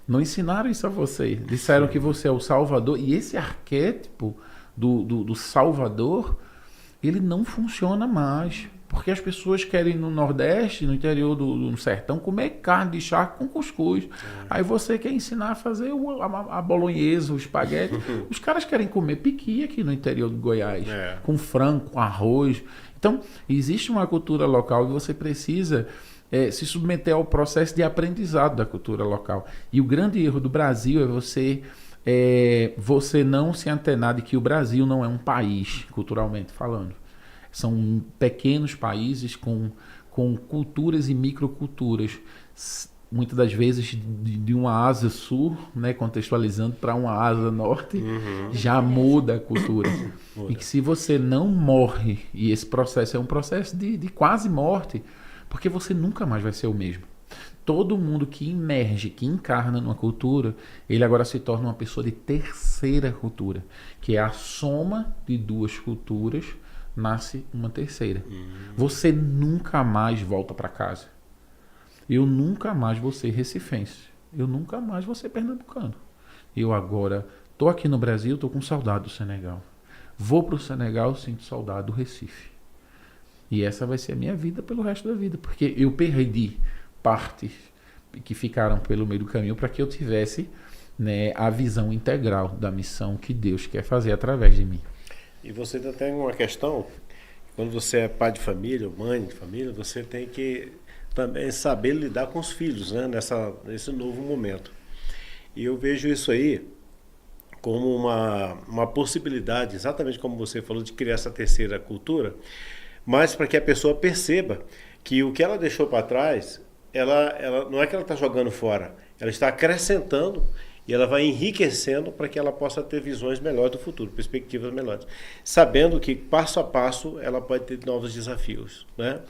Speaker 3: Não ensinaram isso a você. Disseram que você é o Salvador. E esse arquétipo do Salvador, ele não funciona mais. Porque as pessoas querem no Nordeste, no interior do sertão, comer carne de charque com cuscuz. Aí você quer ensinar a fazer a bolonhesa, o espaguete. Os caras querem comer piqui aqui no interior do Goiás. Com frango, com arroz. Então, existe uma cultura local que você precisa se submeter ao processo de aprendizado da cultura local. E o grande erro do Brasil é você não se antenar de que o Brasil não é um país, culturalmente falando. São pequenos países com culturas e microculturas. Muitas das vezes de uma asa sul, né, contextualizando para uma asa norte, já muda a cultura. E que se você não morre, e esse processo é um processo de quase morte, porque você nunca mais vai ser o mesmo. Todo mundo que emerge, que encarna numa cultura, ele agora se torna uma pessoa de terceira cultura, que é a soma de duas culturas, nasce uma terceira. Você nunca mais volta para casa. Eu nunca mais vou ser recifense. Eu nunca mais vou ser pernambucano. Eu agora estou aqui no Brasil, estou com saudade do Senegal. Vou para o Senegal, sinto saudade do Recife. E essa vai ser a minha vida pelo resto da vida, porque eu perdi partes que ficaram pelo meio do caminho para que eu tivesse, né, a visão integral da missão que Deus quer fazer através de mim.
Speaker 2: E você tem uma questão, quando você é pai de família, ou mãe de família, você tem que também saber lidar com os filhos, né, nesse novo momento. E eu vejo isso aí como uma possibilidade, exatamente como você falou, de criar essa terceira cultura, mas para que a pessoa perceba que o que ela deixou para trás ela não é que ela está jogando fora, ela está acrescentando e ela vai enriquecendo para que ela possa ter visões melhores do futuro, perspectivas melhores, sabendo que passo a passo ela pode ter novos desafios, né?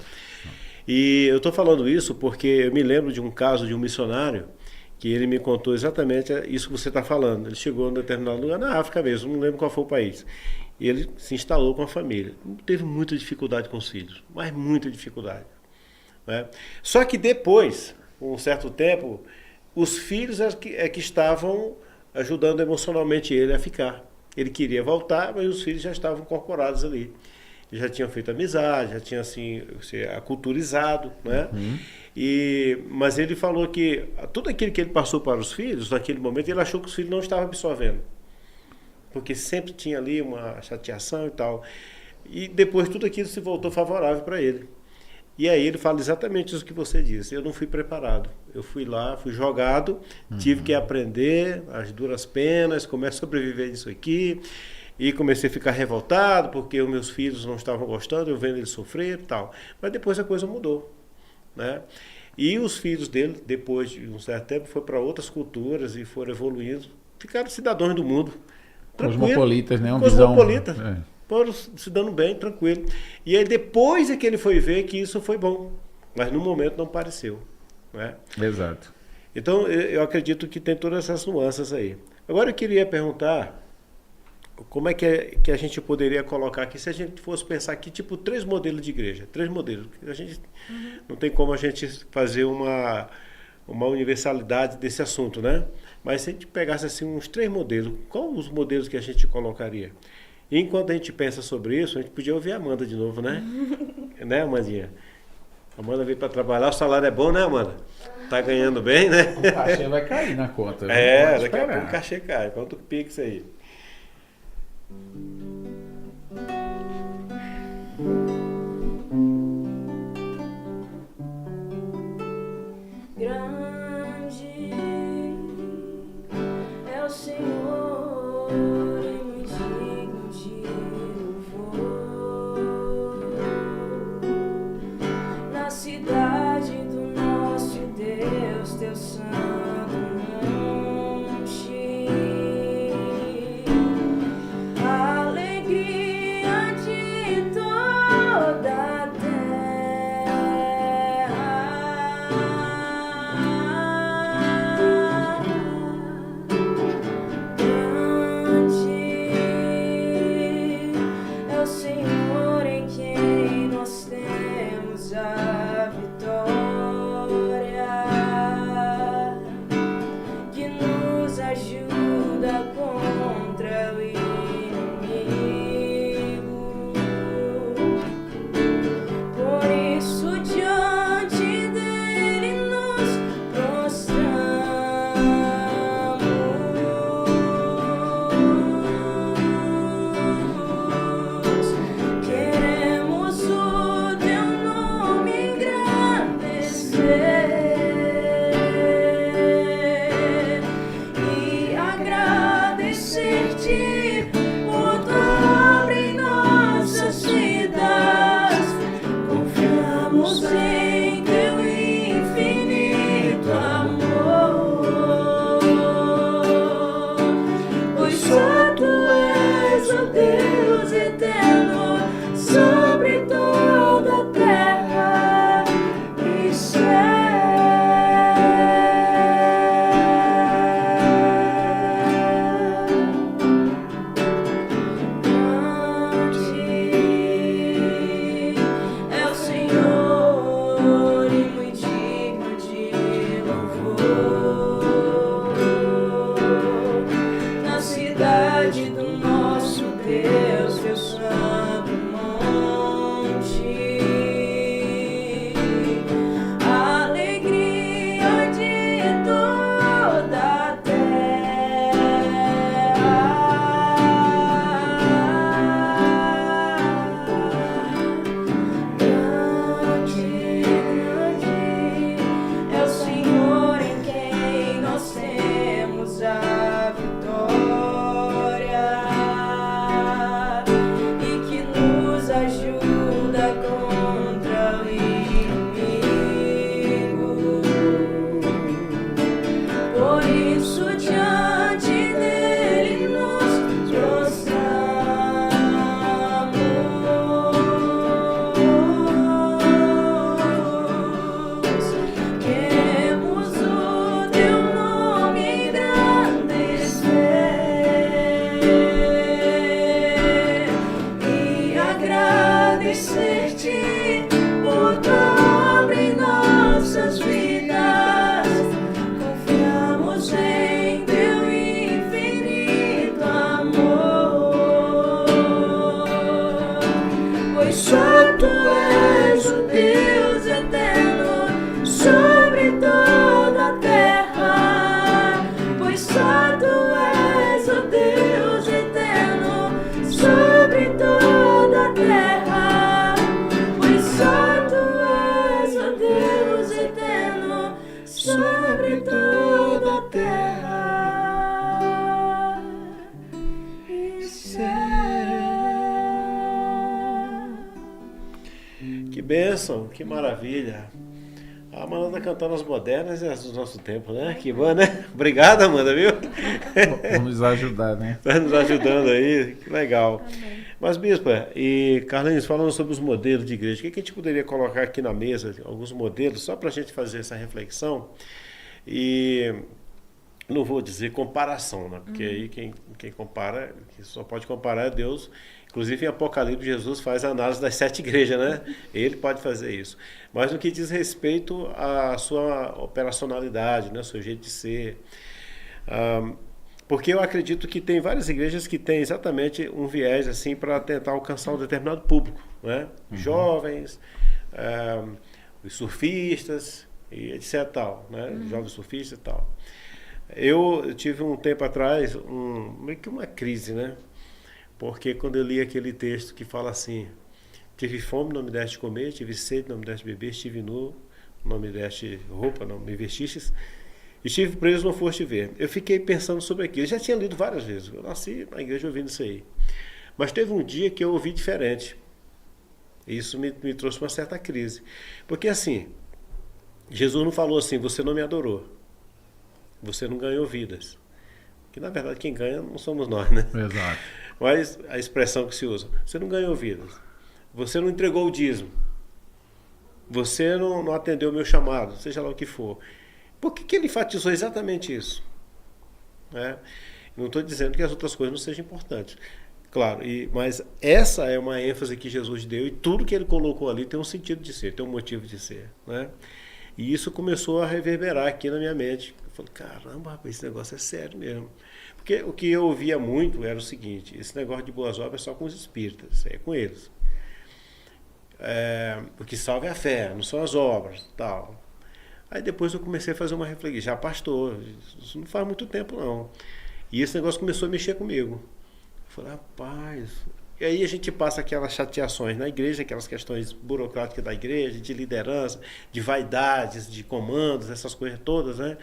Speaker 2: E eu estou falando isso porque eu me lembro de um caso de um missionário que ele me contou exatamente isso que você está falando. Ele chegou em um determinado lugar, na África mesmo, não lembro qual foi o país. E ele se instalou com a família. Teve muita dificuldade com os filhos, mas muita dificuldade, né? Só que depois, com um certo tempo, os filhos é que estavam ajudando emocionalmente ele a ficar. Ele queria voltar, mas os filhos já estavam incorporados ali. Já tinham feito amizade, já tinham assim, se aculturizado, né? Mas ele falou que tudo aquilo que ele passou para os filhos, naquele momento, ele achou que os filhos não estavam absorvendo. Porque sempre tinha ali uma chateação e tal. E depois tudo aquilo se voltou favorável para ele. E aí ele fala exatamente isso que você disse. Eu não fui preparado. Eu fui lá, fui jogado, tive que aprender as duras penas, como é sobreviver disso aqui. E comecei a ficar revoltado porque os meus filhos não estavam gostando, eu vendo eles sofrer e tal. Mas depois a coisa mudou, né? E os filhos dele, depois de um certo tempo, foram para outras culturas e foram evoluindo. Ficaram cidadãos do mundo.
Speaker 3: Cosmopolitas, né?
Speaker 2: Cosmopolitas. Foram se dando bem, tranquilo. E aí depois é que ele foi ver que isso foi bom. Mas no momento não pareceu, né?
Speaker 3: Exato.
Speaker 2: Então eu acredito que tem todas essas nuances aí. Agora eu queria perguntar... Como é que a gente poderia colocar aqui, se a gente fosse pensar aqui, tipo, 3 modelos de igreja? 3 modelos. A gente, não tem como a gente fazer uma universalidade desse assunto, né? Mas se a gente pegasse assim uns 3 modelos, quais os modelos que a gente colocaria? E enquanto a gente pensa sobre isso, a gente podia ouvir a Amanda de novo, né? Né, Amandinha? A Amanda veio para trabalhar, o salário é bom, né, Amanda? Tá ganhando bem, né?
Speaker 3: O cachê vai cair na conta.
Speaker 2: Daqui a pouco o cachê cai. Quanto o Pix aí?
Speaker 4: Grande é o Senhor e muito digno de louvor. Na cidade do nosso Deus, teu santo monte, alegria de toda a é o Senhor em quem nós temos a vitória, que nos ajuda contra o inimigo. Por isso diante dele nos prostramos. Queremos o teu nome engrandecer e agradecer-te por tua obra em nossas vidas. Confiamos em teu infinito amor, pois só tu és o Deus eterno sobre toda a terra e céu. É o Senhor e muito digno de louvor. Na cidade do nosso Deus, teu santo monte, alegria de toda a grande é o Senhor em quem nós temos a vitória,
Speaker 2: bênção, que maravilha. A Amanda tá cantando as modernas e as do nosso tempo, né? Que bom, né? Obrigado, Amanda, viu?
Speaker 3: Vamos nos ajudar, né?
Speaker 2: Tá nos ajudando aí, que legal.
Speaker 5: Amém.
Speaker 2: Mas, Bispa, e Carlinhos, falando sobre os modelos de igreja, o que a gente poderia colocar aqui na mesa, alguns modelos, só para a gente fazer essa reflexão? E não vou dizer comparação, né? Porque aí quem compara, quem só pode comparar é Deus. Inclusive em Apocalipse, Jesus faz a análise das 7 igrejas, né? Ele pode fazer isso. Mas no que diz respeito à sua operacionalidade, né? O seu jeito de ser. Porque eu acredito que tem várias igrejas que têm exatamente um viés assim para tentar alcançar um determinado público, né? Jovens, os surfistas e etc. Tal, né? Jovens surfistas e tal. Eu tive um tempo atrás meio que uma crise, né? Porque quando eu li aquele texto que fala assim: tive fome, não me deste comer, tive sede, não me deste beber, estive nu, não me deste roupa, não me vestistes, estive preso, não foste ver. Eu fiquei pensando sobre aquilo. Eu já tinha lido várias vezes. Eu nasci na igreja ouvindo isso aí. Mas teve um dia que eu ouvi diferente. Isso me trouxe uma certa crise. Porque assim, Jesus não falou assim: você não me adorou, você não ganhou vidas. Que na verdade quem ganha não somos nós, né?
Speaker 3: Exato.
Speaker 2: Mas a expressão que se usa: você não ganhou vidas, você não entregou o dízimo, você não atendeu o meu chamado, seja lá o que for. Por que ele enfatizou exatamente isso? Não estou dizendo que as outras coisas não sejam importantes, claro, mas essa é uma ênfase que Jesus deu, e tudo que ele colocou ali tem um sentido de ser, tem um motivo de ser, né? E isso começou a reverberar aqui na minha mente. Eu falei: caramba, rapaz, esse negócio é sério mesmo. Porque o que eu ouvia muito era o seguinte: esse negócio de boas obras é só com os espíritas, isso aí é com eles. O que salva é a fé, não são as obras, tal. Aí depois eu comecei a fazer uma reflexão, já pastor, isso não faz muito tempo não. E esse negócio começou a mexer comigo. Eu falei: rapaz... E aí a gente passa aquelas chateações na igreja, aquelas questões burocráticas da igreja, de liderança, de vaidades, de comandos, essas coisas todas, né?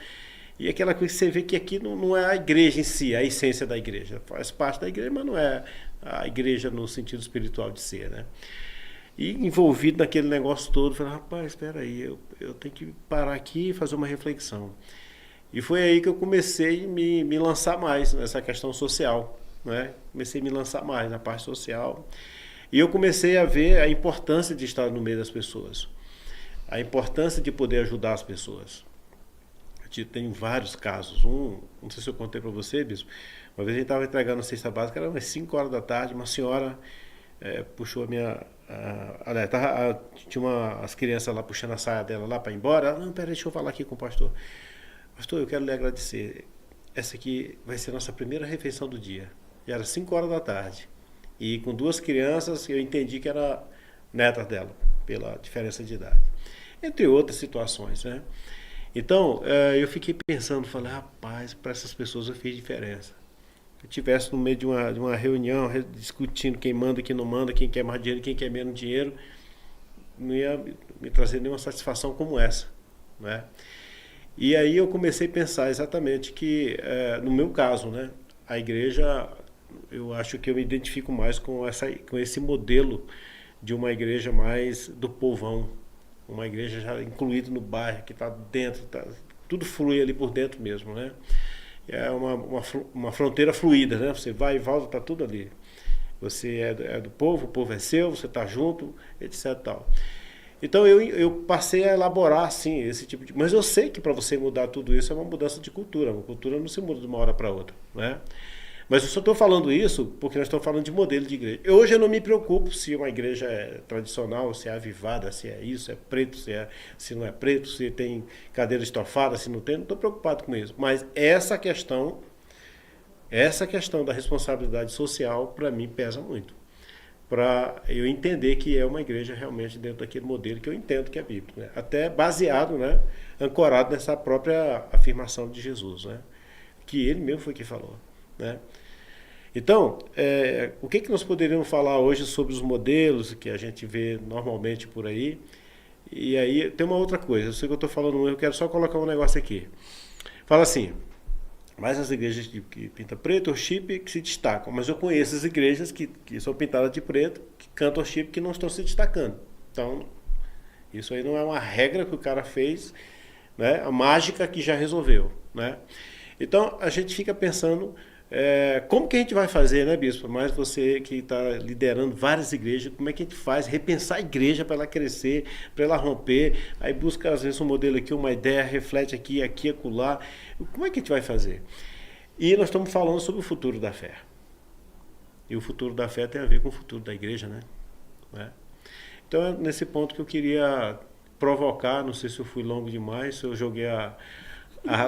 Speaker 2: E aquela coisa que você vê que aqui não é a igreja em si, a essência da igreja. Faz parte da igreja, mas não é a igreja no sentido espiritual de ser, né? E envolvido naquele negócio todo, eu falei: rapaz, espera aí, eu tenho que parar aqui e fazer uma reflexão. E foi aí que eu comecei a me lançar mais nessa questão social, né? Comecei a me lançar mais na parte social. E eu comecei a ver a importância de estar no meio das pessoas, a importância de poder ajudar as pessoas. Tem vários casos. Não sei se eu contei para você, Bispo. Uma vez a gente estava entregando a cesta básica, era umas 5 horas da tarde, uma senhora puxou a minha... tinha as crianças lá puxando a saia dela lá para ir embora. Ela: não, peraí, deixa eu falar aqui com o pastor. Pastor, eu quero lhe agradecer. Essa aqui vai ser a nossa primeira refeição do dia. Já era 5 horas da tarde. E com 2 crianças, eu entendi que era netas dela, pela diferença de idade. Entre outras situações, né? Então, eu fiquei pensando, falei: rapaz, para essas pessoas eu fiz diferença. Se eu estivesse no meio de uma reunião, discutindo quem manda, quem não manda, quem quer mais dinheiro, quem quer menos dinheiro, não ia me trazer nenhuma satisfação como essa, né? E aí eu comecei a pensar exatamente que, no meu caso, né, a igreja, eu acho que eu me identifico mais com esse modelo de uma igreja mais do povão, uma igreja já incluída no bairro, que está dentro, tudo flui ali por dentro mesmo, né? É uma fronteira fluida, né? Você vai e volta, está tudo ali. Você é do povo, o povo é seu, você está junto, etc. Tal. Então eu passei a elaborar assim, esse tipo de... Mas eu sei que para você mudar tudo isso é uma mudança de cultura. Uma cultura não se muda de uma hora para outra, né? Mas eu só estou falando isso porque nós estamos falando de modelo de igreja. Hoje eu não me preocupo se uma igreja é tradicional, se é avivada, se é isso, é preto, se não é preto, se tem cadeira estofada, se não tem. Não estou preocupado com isso. Mas essa questão da responsabilidade social, para mim, pesa muito. Para eu entender que é uma igreja realmente dentro daquele modelo que eu entendo que é bíblico, né? Até baseado, né, ancorado nessa própria afirmação de Jesus, né? Que ele mesmo foi que falou, né? Então, o que nós poderíamos falar hoje sobre os modelos que a gente vê normalmente por aí? E aí tem uma outra coisa, eu sei que eu estou falando, eu quero só colocar um negócio aqui. Fala assim: mas as igrejas que pintam preto, worship, que se destacam. Mas eu conheço as igrejas que são pintadas de preto, que cantam worship, que não estão se destacando. Então, Isso aí não é uma regra que o cara fez, né? A mágica que já resolveu, né? Então, a gente fica pensando, como que a gente vai fazer, né, Bispo? Mas você que está liderando várias igrejas, como é que a gente faz? Repensar a igreja para ela crescer, para ela romper, aí busca às vezes um modelo aqui, uma ideia, reflete aqui, acolá. Como é que a gente vai fazer? E nós estamos falando sobre o futuro da fé. E o futuro da fé tem a ver com o futuro da igreja, né? Então é nesse ponto que eu queria provocar, não sei se eu fui longo demais, se eu joguei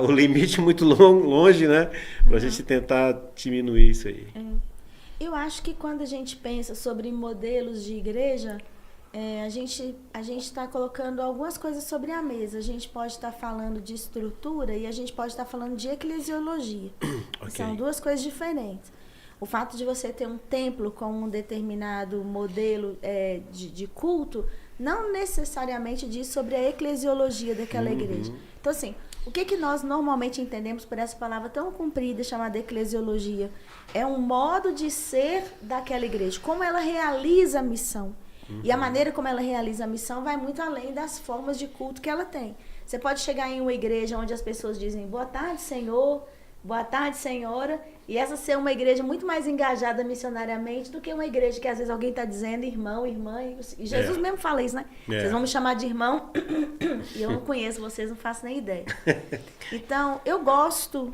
Speaker 2: o limite muito longe, né? Para a gente tentar diminuir isso aí.
Speaker 5: Eu acho que quando a gente pensa sobre modelos de igreja, a gente está colocando algumas coisas sobre a mesa. A gente pode estar falando de estrutura e a gente pode estar falando de eclesiologia. Okay. São duas coisas diferentes. O fato de você ter um templo com um determinado modelo de culto não necessariamente diz sobre a eclesiologia daquela igreja. Então, assim, o que nós normalmente entendemos por essa palavra tão comprida chamada eclesiologia? É um modo de ser daquela igreja, como ela realiza a missão. E a maneira como ela realiza a missão vai muito além das formas de culto que ela tem. Você pode chegar em uma igreja onde as pessoas dizem boa tarde, Senhor, boa tarde, Senhora, e essa ser uma igreja muito mais engajada missionariamente do que uma igreja que às vezes alguém está dizendo irmão, irmã, e Jesus mesmo fala isso, né? Vocês vão me chamar de irmão e eu não conheço vocês, não faço nem ideia. Então, eu gosto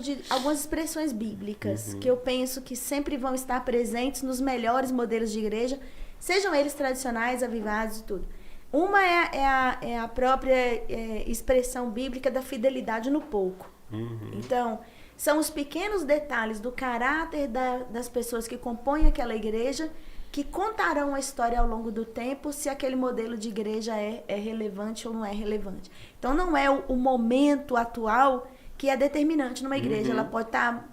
Speaker 5: de algumas expressões bíblicas que eu penso que sempre vão estar presentes nos melhores modelos de igreja, sejam eles tradicionais, avivados e tudo. Uma é a própria expressão bíblica da fidelidade no pouco. Então, são os pequenos detalhes do caráter das pessoas que compõem aquela igreja que contarão a história ao longo do tempo se aquele modelo de igreja é relevante ou não é relevante. Então, não é o momento atual que é determinante numa igreja. Ela pode estar,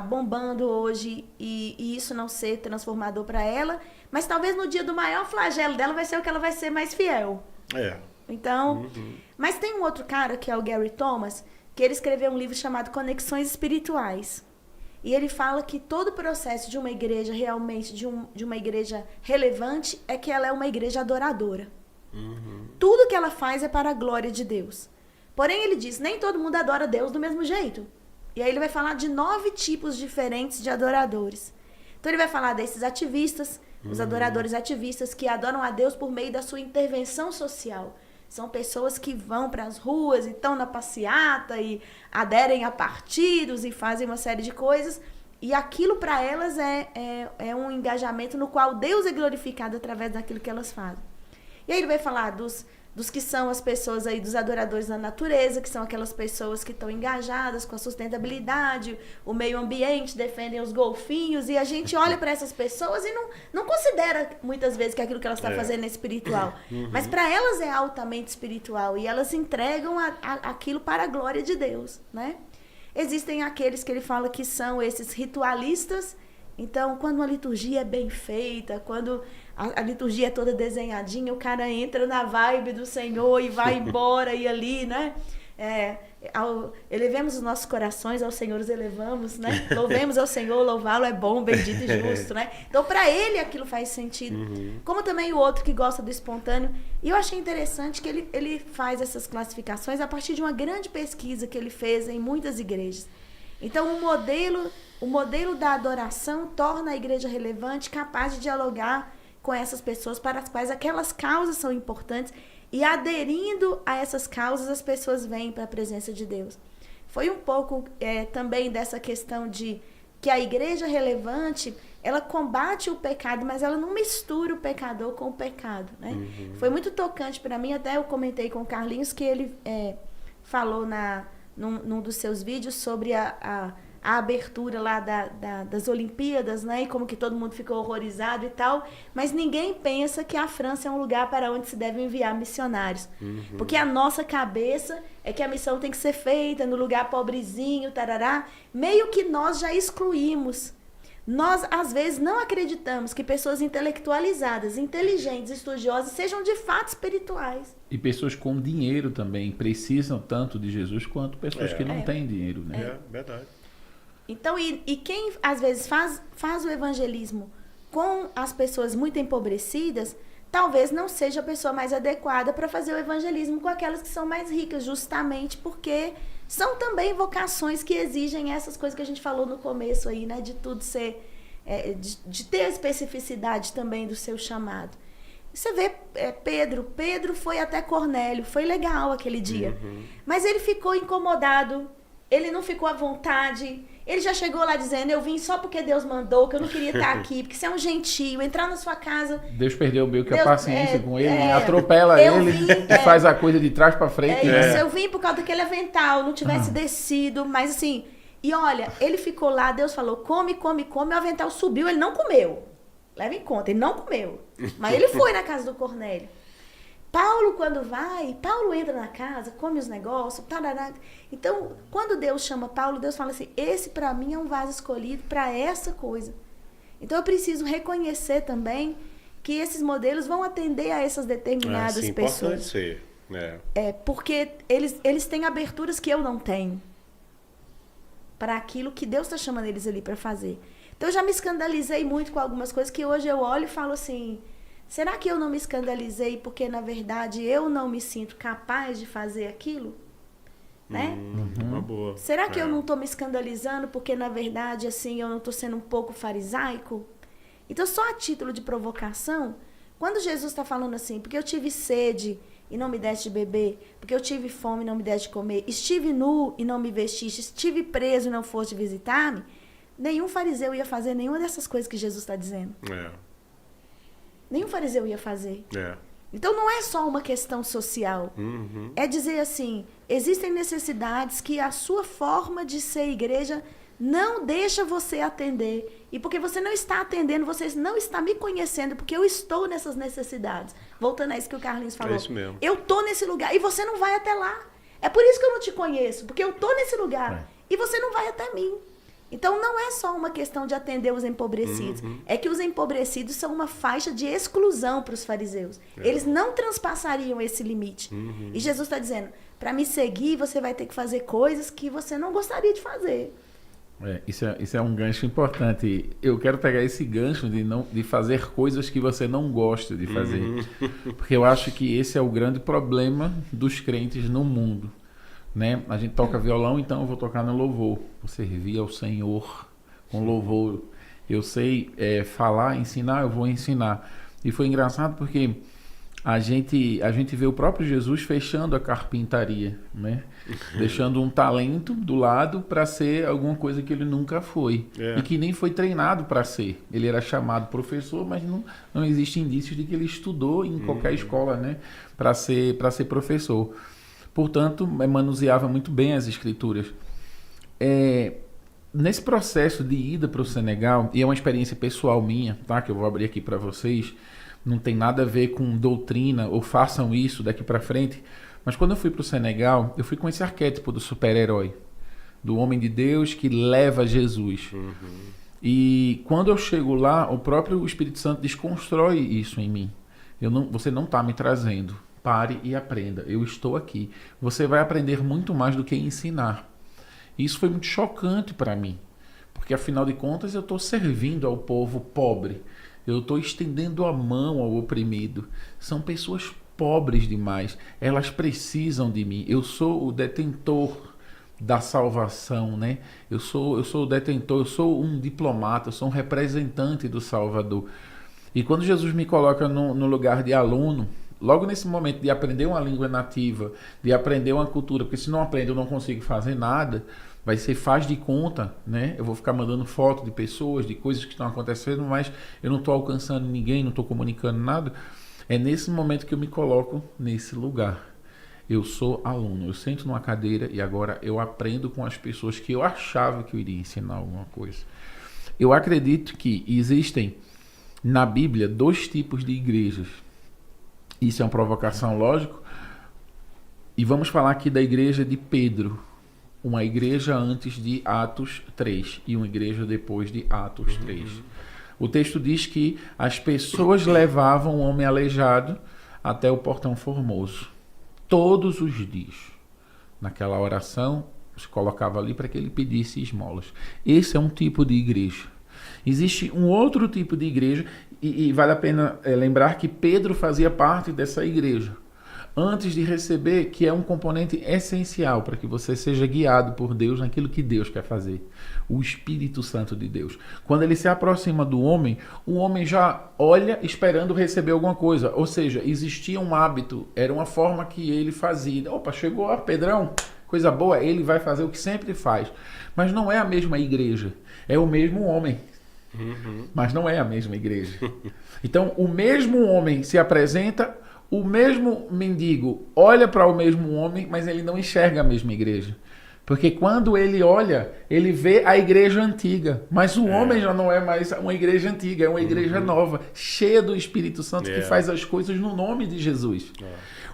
Speaker 5: bombando hoje e isso não ser transformador para ela, mas talvez no dia do maior flagelo dela vai ser o que ela vai ser mais fiel. Então, mas tem um outro cara que é o Gary Thomas, que ele escreveu um livro chamado Conexões Espirituais. E ele fala que todo o processo de uma igreja realmente, de uma igreja relevante, é que ela é uma igreja adoradora. Tudo que ela faz é para a glória de Deus. Porém, ele diz, nem todo mundo adora Deus do mesmo jeito. E aí ele vai falar de 9 tipos diferentes de adoradores. Então ele vai falar desses ativistas, os adoradores ativistas que adoram a Deus por meio da sua intervenção social. São pessoas que vão para as ruas e estão na passeata e aderem a partidos e fazem uma série de coisas. E aquilo para elas é um engajamento no qual Deus é glorificado através daquilo que elas fazem. E aí ele vai falar dos que são as pessoas aí, dos adoradores da natureza, que são aquelas pessoas que estão engajadas com a sustentabilidade, o meio ambiente, defendem os golfinhos, e a gente olha para essas pessoas e não considera muitas vezes que aquilo que elas estão fazendo é espiritual. Mas para elas é altamente espiritual e elas entregam aquilo para a glória de Deus, né? Existem aqueles que ele fala que são esses ritualistas. Então, quando uma liturgia é bem feita, quando a liturgia é toda desenhadinha, o cara entra na vibe do Senhor e vai embora e ali, né? Elevemos os nossos corações ao Senhor, os elevamos, né? Louvemos ao Senhor, louvá-lo é bom, bendito e justo, né? Então, para ele, aquilo faz sentido. Como também o outro que gosta do espontâneo. E eu achei interessante que ele faz essas classificações a partir de uma grande pesquisa que ele fez em muitas igrejas. Então, o modelo da adoração torna a igreja relevante, capaz de dialogar com essas pessoas para as quais aquelas causas são importantes, e aderindo a essas causas, as pessoas vêm para a presença de Deus. Foi um pouco também dessa questão de que a igreja relevante, ela combate o pecado, mas ela não mistura o pecador com o pecado, né? Foi muito tocante para mim, até eu comentei com o Carlinhos, que ele falou num dos seus vídeos sobre a abertura lá das Olimpíadas, né? E como que todo mundo ficou horrorizado e tal. Mas ninguém pensa que a França é um lugar para onde se deve enviar missionários. Porque a nossa cabeça é que a missão tem que ser feita no lugar pobrezinho, tarará. Meio que nós já excluímos. Nós, às vezes, não acreditamos que pessoas intelectualizadas, inteligentes, estudiosas, sejam de fato espirituais.
Speaker 3: E pessoas com dinheiro também precisam tanto de Jesus quanto pessoas que não têm dinheiro, né?
Speaker 2: Verdade.
Speaker 5: Então, e quem às vezes faz o evangelismo com as pessoas muito empobrecidas, talvez não seja a pessoa mais adequada para fazer o evangelismo com aquelas que são mais ricas, justamente porque são também vocações que exigem essas coisas que a gente falou no começo aí, né? De tudo ser, de ter a especificidade também do seu chamado. Você vê Pedro foi até Cornélio, foi legal aquele dia, mas ele ficou incomodado, ele não ficou à vontade. Ele já chegou lá dizendo, eu vim só porque Deus mandou, que eu não queria estar aqui, porque você é um gentio, entrar na sua casa...
Speaker 3: Deus perdeu meio que a paciência com ele, né? Atropela ele e faz a coisa de trás pra frente.
Speaker 5: Isso, eu vim por causa daquele avental, não tivesse descido, mas assim... E olha, ele ficou lá, Deus falou, come, come, come, o avental subiu, ele não comeu. Leva em conta, ele não comeu. Mas ele foi na casa do Cornélio. Paulo, quando vai, Paulo entra na casa, come os negócios, tarará. Então, quando Deus chama Paulo, Deus fala assim, esse para mim é um vaso escolhido para essa coisa. Então, eu preciso reconhecer também que esses modelos vão atender a essas determinadas pessoas.
Speaker 2: Importante ser.
Speaker 5: Porque eles têm aberturas que eu não tenho para aquilo que Deus está chamando eles ali para fazer. Então, eu já me escandalizei muito com algumas coisas que hoje eu olho e falo assim... Será que eu não me escandalizei porque, na verdade, eu não me sinto capaz de fazer aquilo? Né?
Speaker 2: Uma boa.
Speaker 5: Será que eu não estou me escandalizando porque, na verdade, assim, eu não estou sendo um pouco farisaico? Então, só a título de provocação, quando Jesus está falando assim, porque eu tive sede e não me deste de beber, porque eu tive fome e não me deste de comer, estive nu e não me vestiste, estive preso e não foste visitar-me, nenhum fariseu ia fazer nenhuma dessas coisas que Jesus está dizendo. Nenhum fariseu ia fazer. Então não é só uma questão social. É dizer assim, existem necessidades que a sua forma de ser igreja não deixa você atender. E porque você não está atendendo, você não está me conhecendo, porque eu estou nessas necessidades. Voltando a isso que o Carlinhos falou.
Speaker 2: É isso mesmo.
Speaker 5: Eu estou nesse lugar e você não vai até lá. É por isso que eu não te conheço, porque eu estou nesse lugar e você não vai até mim. Então, não é só uma questão de atender os empobrecidos. É que os empobrecidos são uma faixa de exclusão para os fariseus. Eles não transpassariam esse limite. E Jesus está dizendo, para me seguir, você vai ter que fazer coisas que você não gostaria de fazer.
Speaker 3: Isso é um gancho importante. Eu quero pegar esse gancho de fazer coisas que você não gosta de fazer. Porque eu acho que esse é o grande problema dos crentes no mundo. Né? A gente toca violão, então eu vou tocar no louvor. Vou servir ao Senhor com louvor. Eu sei falar, ensinar, eu vou ensinar. E foi engraçado porque a gente vê o próprio Jesus fechando a carpintaria, né? Deixando um talento do lado para ser alguma coisa que ele nunca foi. E que nem foi treinado para ser. Ele era chamado professor, mas não existe indício de que ele estudou em qualquer escola, né? Para ser professor. Portanto, manuseava muito bem as escrituras. Nesse processo de ida para o Senegal, e é uma experiência pessoal minha, tá? Que eu vou abrir aqui para vocês, não tem nada a ver com doutrina, ou façam isso daqui para frente, mas quando eu fui para o Senegal, eu fui com esse arquétipo do super-herói, do homem de Deus que leva Jesus. E quando eu chego lá, o próprio Espírito Santo desconstrói isso em mim. Você não está me trazendo. Pare e aprenda. Eu estou aqui. Você vai aprender muito mais do que ensinar. Isso foi muito chocante para mim. Porque, afinal de contas, eu estou servindo ao povo pobre. Eu estou estendendo a mão ao oprimido. São pessoas pobres demais. Elas precisam de mim. Eu sou o detentor da salvação, né? Eu sou o detentor, eu sou um diplomata, eu sou um representante do Salvador. E quando Jesus me coloca no lugar de aluno, logo nesse momento de aprender uma língua nativa, de aprender uma cultura, porque se não aprende eu não consigo fazer nada, vai ser faz de conta, né? Eu vou ficar mandando foto de pessoas, de coisas que estão acontecendo, mas eu não estou alcançando ninguém, não estou comunicando nada. É nesse momento que eu me coloco nesse lugar. Eu sou aluno, eu sento numa cadeira e agora eu aprendo com as pessoas que eu achava que eu iria ensinar alguma coisa. Eu acredito que existem na Bíblia 2 tipos de igrejas. Isso é uma provocação, lógico. E vamos falar aqui da igreja de Pedro. Uma igreja antes de Atos 3 e uma igreja depois de Atos 3. O texto diz que as pessoas levavam o homem aleijado até o portão formoso. Todos os dias. Naquela oração, se colocava ali para que ele pedisse esmolas. Esse é um tipo de igreja. Existe um outro tipo de igreja, e vale a pena lembrar que Pedro fazia parte dessa igreja. Antes de receber, que é um componente essencial para que você seja guiado por Deus naquilo que Deus quer fazer. O Espírito Santo de Deus. Quando ele se aproxima do homem, o homem já olha esperando receber alguma coisa. Ou seja, existia um hábito, era uma forma que ele fazia. Opa, chegou, ó, Pedrão, coisa boa, ele vai fazer o que sempre faz. Mas não é a mesma igreja, é o mesmo homem. Mas não é a mesma igreja. Então, o mesmo homem se apresenta, o mesmo mendigo olha para o mesmo homem, mas ele não enxerga a mesma igreja. Porque quando ele olha, ele vê a igreja antiga. Mas o homem já não é mais uma igreja antiga, é uma igreja nova, cheia do Espírito Santo, que faz as coisas no nome de Jesus.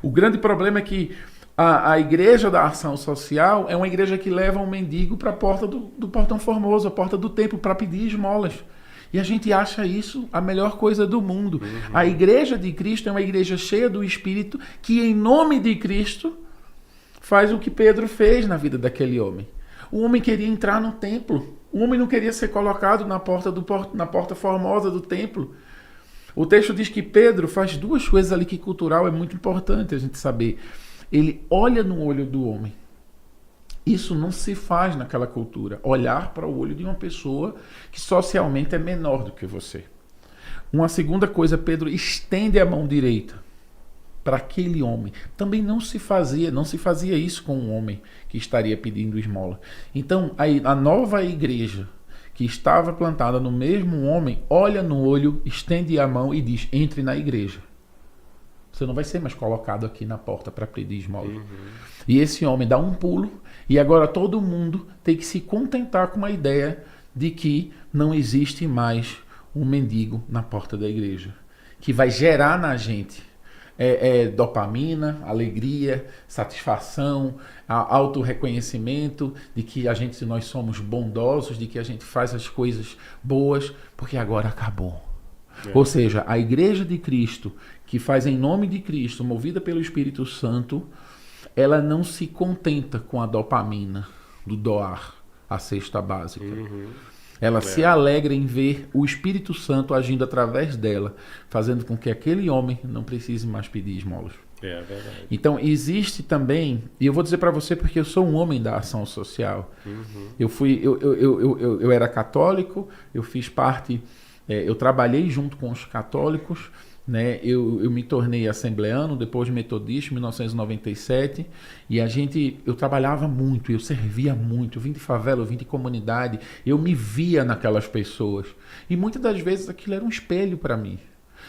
Speaker 3: O grande problema é que a igreja da ação social é uma igreja que leva um mendigo para a porta do portão formoso, a porta do templo, para pedir esmolas. E a gente acha isso a melhor coisa do mundo. A igreja de Cristo é uma igreja cheia do Espírito que, em nome de Cristo, faz o que Pedro fez na vida daquele homem. O homem queria entrar no templo. O homem não queria ser colocado na porta formosa do templo. O texto diz que Pedro faz duas coisas ali que cultural é muito importante a gente saber. Ele olha no olho do homem. Isso não se faz naquela cultura. Olhar para o olho de uma pessoa que socialmente é menor do que você. Uma segunda coisa, Pedro estende a mão direita para aquele homem. Também não se fazia isso com um homem que estaria pedindo esmola. Então, a nova igreja que estava plantada no mesmo homem, olha no olho, estende a mão e diz, entre na igreja. Você não vai ser mais colocado aqui na porta para pedir esmola. E esse homem dá um pulo e agora todo mundo tem que se contentar com a ideia de que não existe mais um mendigo na porta da igreja. Que vai gerar na gente dopamina, alegria, satisfação, autorreconhecimento de que nós somos bondosos, de que a gente faz as coisas boas, porque agora acabou. Ou seja, a igreja de Cristo, que faz em nome de Cristo, movida pelo Espírito Santo, ela não se contenta com a dopamina do doar, a cesta básica. Ela se alegra em ver o Espírito Santo agindo através dela, fazendo com que aquele homem não precise mais pedir esmolas.
Speaker 2: É verdade.
Speaker 3: Então existe também, e eu vou dizer para você porque eu sou um homem da ação social. Eu era católico, eu fiz parte, eu trabalhei junto com os católicos, né? Eu me tornei assembleano, depois metodista, em 1997, e eu trabalhava muito, eu servia muito, eu vim de favela, eu vim de comunidade, eu me via naquelas pessoas, e muitas das vezes aquilo era um espelho para mim.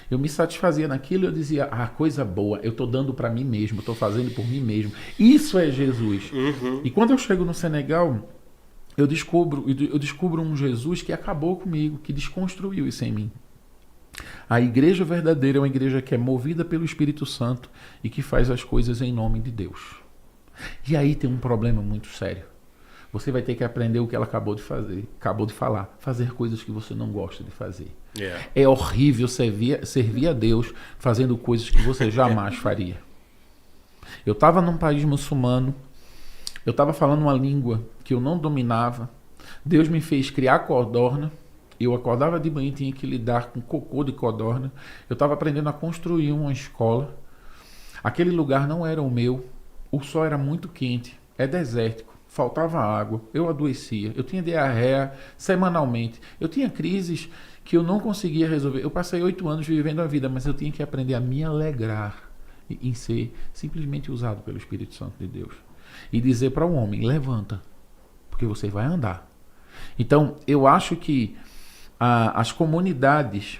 Speaker 3: Eu me satisfazia naquilo e eu dizia, coisa boa, eu estou dando para mim mesmo, eu estou fazendo por mim mesmo. Isso é Jesus. E quando eu chego no Senegal, eu descubro um Jesus que acabou comigo, que desconstruiu isso em mim. A igreja verdadeira é uma igreja que é movida pelo Espírito Santo e que faz as coisas em nome de Deus. E aí tem um problema muito sério. Você vai ter que aprender o que ela acabou de falar. Fazer coisas que você não gosta de fazer. É horrível servir a Deus fazendo coisas que você jamais faria. Eu estava num país muçulmano, eu estava falando uma língua que eu não dominava. Deus me fez criar codorna. Eu acordava de manhã e tinha que lidar com cocô de codorna. Eu estava aprendendo a construir uma escola. Aquele lugar não era o meu. O sol era muito quente. É desértico. Faltava água. Eu adoecia. Eu tinha diarreia semanalmente. Eu tinha crises que eu não conseguia resolver. Eu passei 8 anos vivendo a vida, mas eu tinha que aprender a me alegrar em ser simplesmente usado pelo Espírito Santo de Deus. E dizer para o homem, levanta, porque você vai andar. Então, eu acho que as comunidades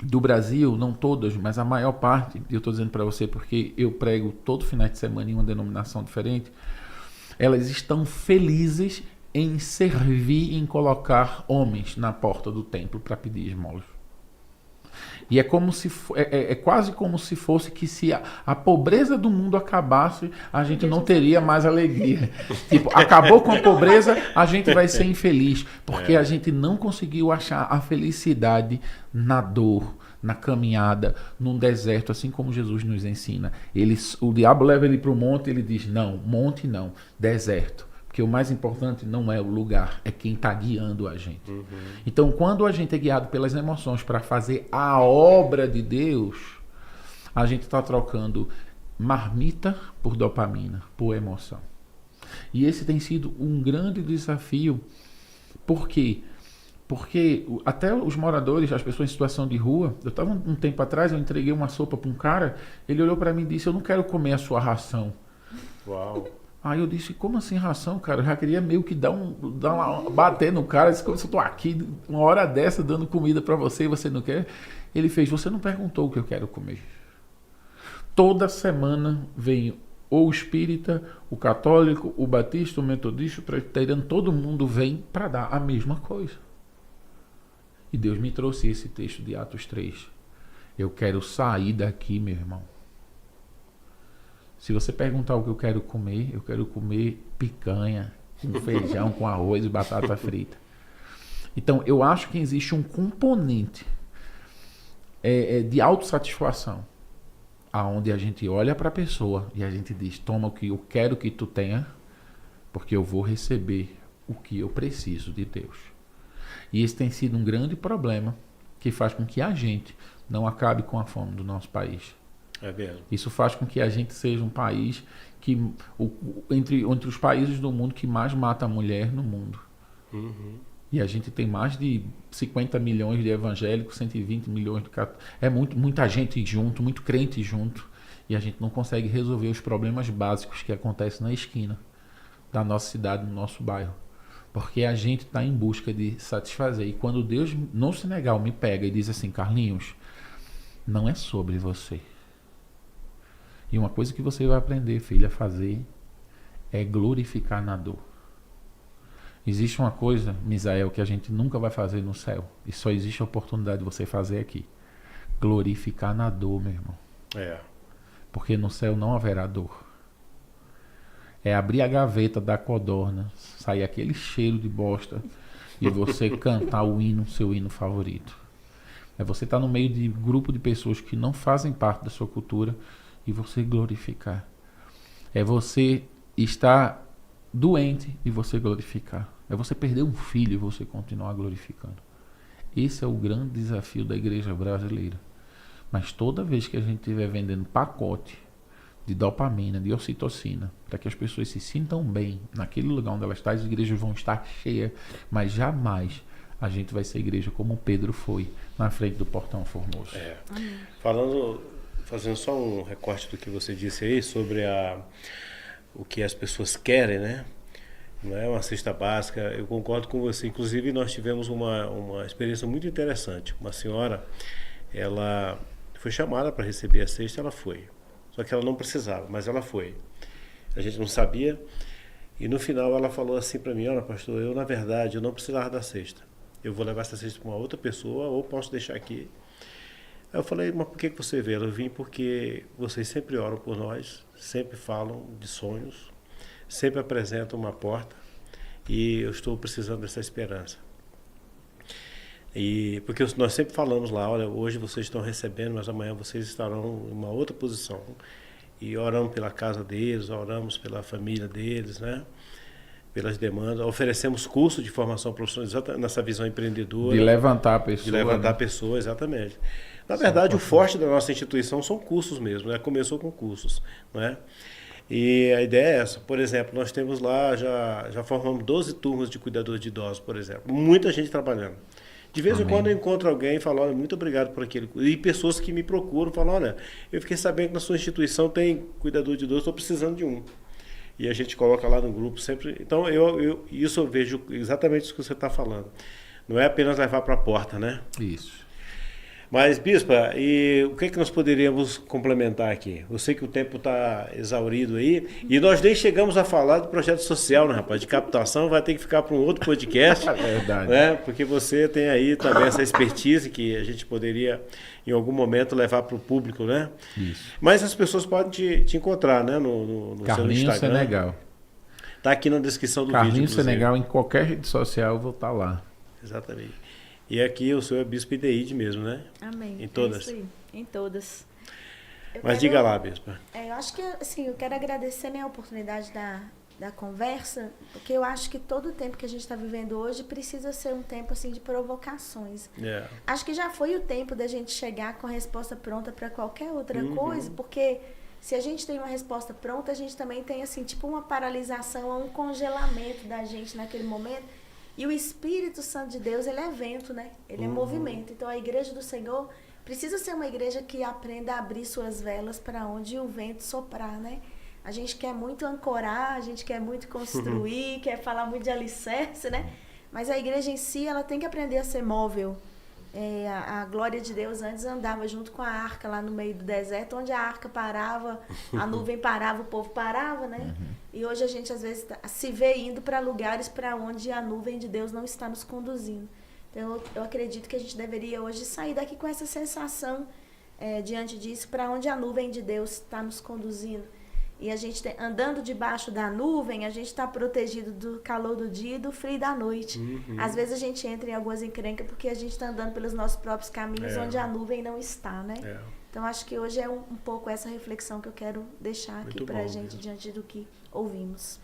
Speaker 3: do Brasil, não todas, mas a maior parte, eu estou dizendo para você porque eu prego todo final de semana em uma denominação diferente, elas estão felizes em servir, em colocar homens na porta do templo para pedir esmolas. E é quase como se fosse que se a pobreza do mundo acabasse, a gente não teria mais alegria. Tipo, acabou com a pobreza, a gente vai ser infeliz, porque a gente não conseguiu achar a felicidade na dor, na caminhada, num deserto, assim como Jesus nos ensina. O diabo leva ele para o monte, ele diz, não, monte não, deserto. Porque o mais importante não é o lugar, é quem está guiando a gente. Então, quando a gente é guiado pelas emoções para fazer a obra de Deus, a gente está trocando marmita por dopamina, por emoção. E esse tem sido um grande desafio. Por quê? Porque até os moradores, as pessoas em situação de rua, eu estava um tempo atrás, eu entreguei uma sopa para um cara, ele olhou para mim e disse, eu não quero comer a sua ração.
Speaker 2: Uau.
Speaker 3: Aí eu disse, como assim ração, cara? Eu já queria meio que bater no cara. Eu disse, como se eu tô aqui uma hora dessa dando comida para você e você não quer? Ele fez, você não perguntou o que eu quero comer. Toda semana vem ou o espírita, o católico, o batista, o metodista, o presbiteriano, todo mundo vem para dar a mesma coisa. E Deus me trouxe esse texto de Atos 3. Eu quero sair daqui, meu irmão. Se você perguntar o que eu quero comer picanha, com feijão, com arroz e batata frita. Então, eu acho que existe um componente de autossatisfação, aonde a gente olha para a pessoa e a gente diz, toma o que eu quero que tu tenha, porque eu vou receber o que eu preciso de Deus. E esse tem sido um grande problema que faz com que a gente não acabe com a fome do nosso país.
Speaker 2: É mesmo.
Speaker 3: Isso faz com que a gente seja um país que entre os países do mundo que mais mata a mulher no mundo. E a gente tem mais de 50 milhões de evangélicos, 120 milhões de católicos. É muita gente junto, muito crente junto. E a gente não consegue resolver os problemas básicos que acontecem na esquina da nossa cidade, no nosso bairro. Porque a gente está em busca de satisfazer. E quando Deus, no Senegal, me pega e diz assim, Carlinhos, não é sobre você. E uma coisa que você vai aprender, filha, a fazer é glorificar na dor. Existe uma coisa, Misael, que a gente nunca vai fazer no céu. E só existe a oportunidade de você fazer aqui. Glorificar na dor, meu irmão.
Speaker 2: É.
Speaker 3: Porque no céu não haverá dor. É abrir a gaveta da codorna, sair aquele cheiro de bosta e você cantar o hino, seu hino favorito. É você estar no meio de grupo de pessoas que não fazem parte da sua cultura e você glorificar. É você estar doente e você glorificar. É você perder um filho e você continuar glorificando. Esse é o grande desafio da igreja brasileira. Mas toda vez que a gente estiver vendendo pacote de dopamina, de ocitocina, para que as pessoas se sintam bem naquele lugar onde elas estão, as igrejas vão estar cheias, mas jamais a gente vai ser igreja como Pedro foi na frente do portão formoso.
Speaker 2: Fazendo só um recorte do que você disse aí sobre o que as pessoas querem, né? Não é uma cesta básica. Eu concordo com você. Inclusive, nós tivemos uma experiência muito interessante. Uma senhora, ela foi chamada para receber a cesta, ela foi. Só que ela não precisava, mas ela foi. A gente não sabia. E no final ela falou assim para mim, olha, pastor, eu na verdade eu não precisava da cesta. Eu vou levar essa cesta para uma outra pessoa ou posso deixar aqui. Aí eu falei, mas por que você veio? Eu vim porque vocês sempre oram por nós, sempre falam de sonhos, sempre apresentam uma porta e eu estou precisando dessa esperança. E porque nós sempre falamos lá, olha, hoje vocês estão recebendo, mas amanhã vocês estarão em uma outra posição. E oramos pela casa deles, oramos pela família deles, né? Pelas demandas. Oferecemos curso de formação profissional nessa visão empreendedora.
Speaker 3: De levantar a pessoa.
Speaker 2: De levantar a pessoa, exatamente. Na verdade, o forte da nossa instituição são cursos mesmo, né? Começou com cursos, né? E a ideia é essa. Por exemplo, nós temos lá, já formamos 12 turmas de cuidadores de idosos, por exemplo. Muita gente trabalhando. De vez em quando eu encontro alguém e falo, olha, muito obrigado por aquele... E pessoas que me procuram, falam, olha, eu fiquei sabendo que na sua instituição tem cuidador de idosos, estou precisando de um. E a gente coloca lá no grupo sempre... Então, isso eu vejo exatamente isso que você está falando. Não é apenas levar para a porta, né?
Speaker 3: Isso.
Speaker 2: Mas, Bispa, e o que é que nós poderíamos complementar aqui? Eu sei que o tempo está exaurido aí, e nós nem chegamos a falar do projeto social, né, rapaz? De captação, vai ter que ficar para um outro podcast.
Speaker 3: É verdade.
Speaker 2: Né? Porque você tem aí também essa expertise que a gente poderia, em algum momento, levar para o público, né?
Speaker 3: Isso.
Speaker 2: Mas as pessoas podem te encontrar, né? No seu
Speaker 3: Carlinhos
Speaker 2: Instagram.
Speaker 3: Senegal.
Speaker 2: Está aqui na descrição do
Speaker 3: Carlinhos
Speaker 2: vídeo.
Speaker 3: Carlinhos Senegal, em qualquer rede social, eu vou estar lá.
Speaker 2: Exatamente. E aqui o senhor é bispo Ideide mesmo, né?
Speaker 5: Amém.
Speaker 2: Em todas.
Speaker 5: É isso aí, em todas.
Speaker 2: Mas diga lá, bispa.
Speaker 5: Eu acho que, assim, eu quero agradecer, né, a oportunidade da conversa, porque eu acho que todo o tempo que a gente está vivendo hoje precisa ser um tempo assim de provocações. Acho que já foi o tempo da gente chegar com a resposta pronta para qualquer outra coisa, porque se a gente tem uma resposta pronta, a gente também tem assim tipo uma paralisação, um congelamento da gente naquele momento. E o Espírito Santo de Deus, ele é vento, né? Ele é movimento. Então a igreja do Senhor precisa ser uma igreja que aprenda a abrir suas velas para onde o vento soprar, né? A gente quer muito ancorar, a gente quer muito construir, quer falar muito de alicerce, né? Mas a igreja em si, ela tem que aprender a ser móvel. A glória de Deus antes andava junto com a arca lá no meio do deserto, onde a arca parava, a nuvem parava, o povo parava, né? E hoje a gente às vezes se vê indo para lugares para onde a nuvem de Deus não está nos conduzindo. Então eu acredito que a gente deveria hoje sair daqui com essa sensação diante disso, para onde a nuvem de Deus está nos conduzindo. E a gente andando debaixo da nuvem, a gente está protegido do calor do dia e do frio da noite. Às vezes a gente entra em algumas encrencas porque a gente está andando pelos nossos próprios caminhos onde a nuvem não está, né? Então acho que hoje é um pouco essa reflexão que eu quero deixar aqui para a gente diante do que ouvimos.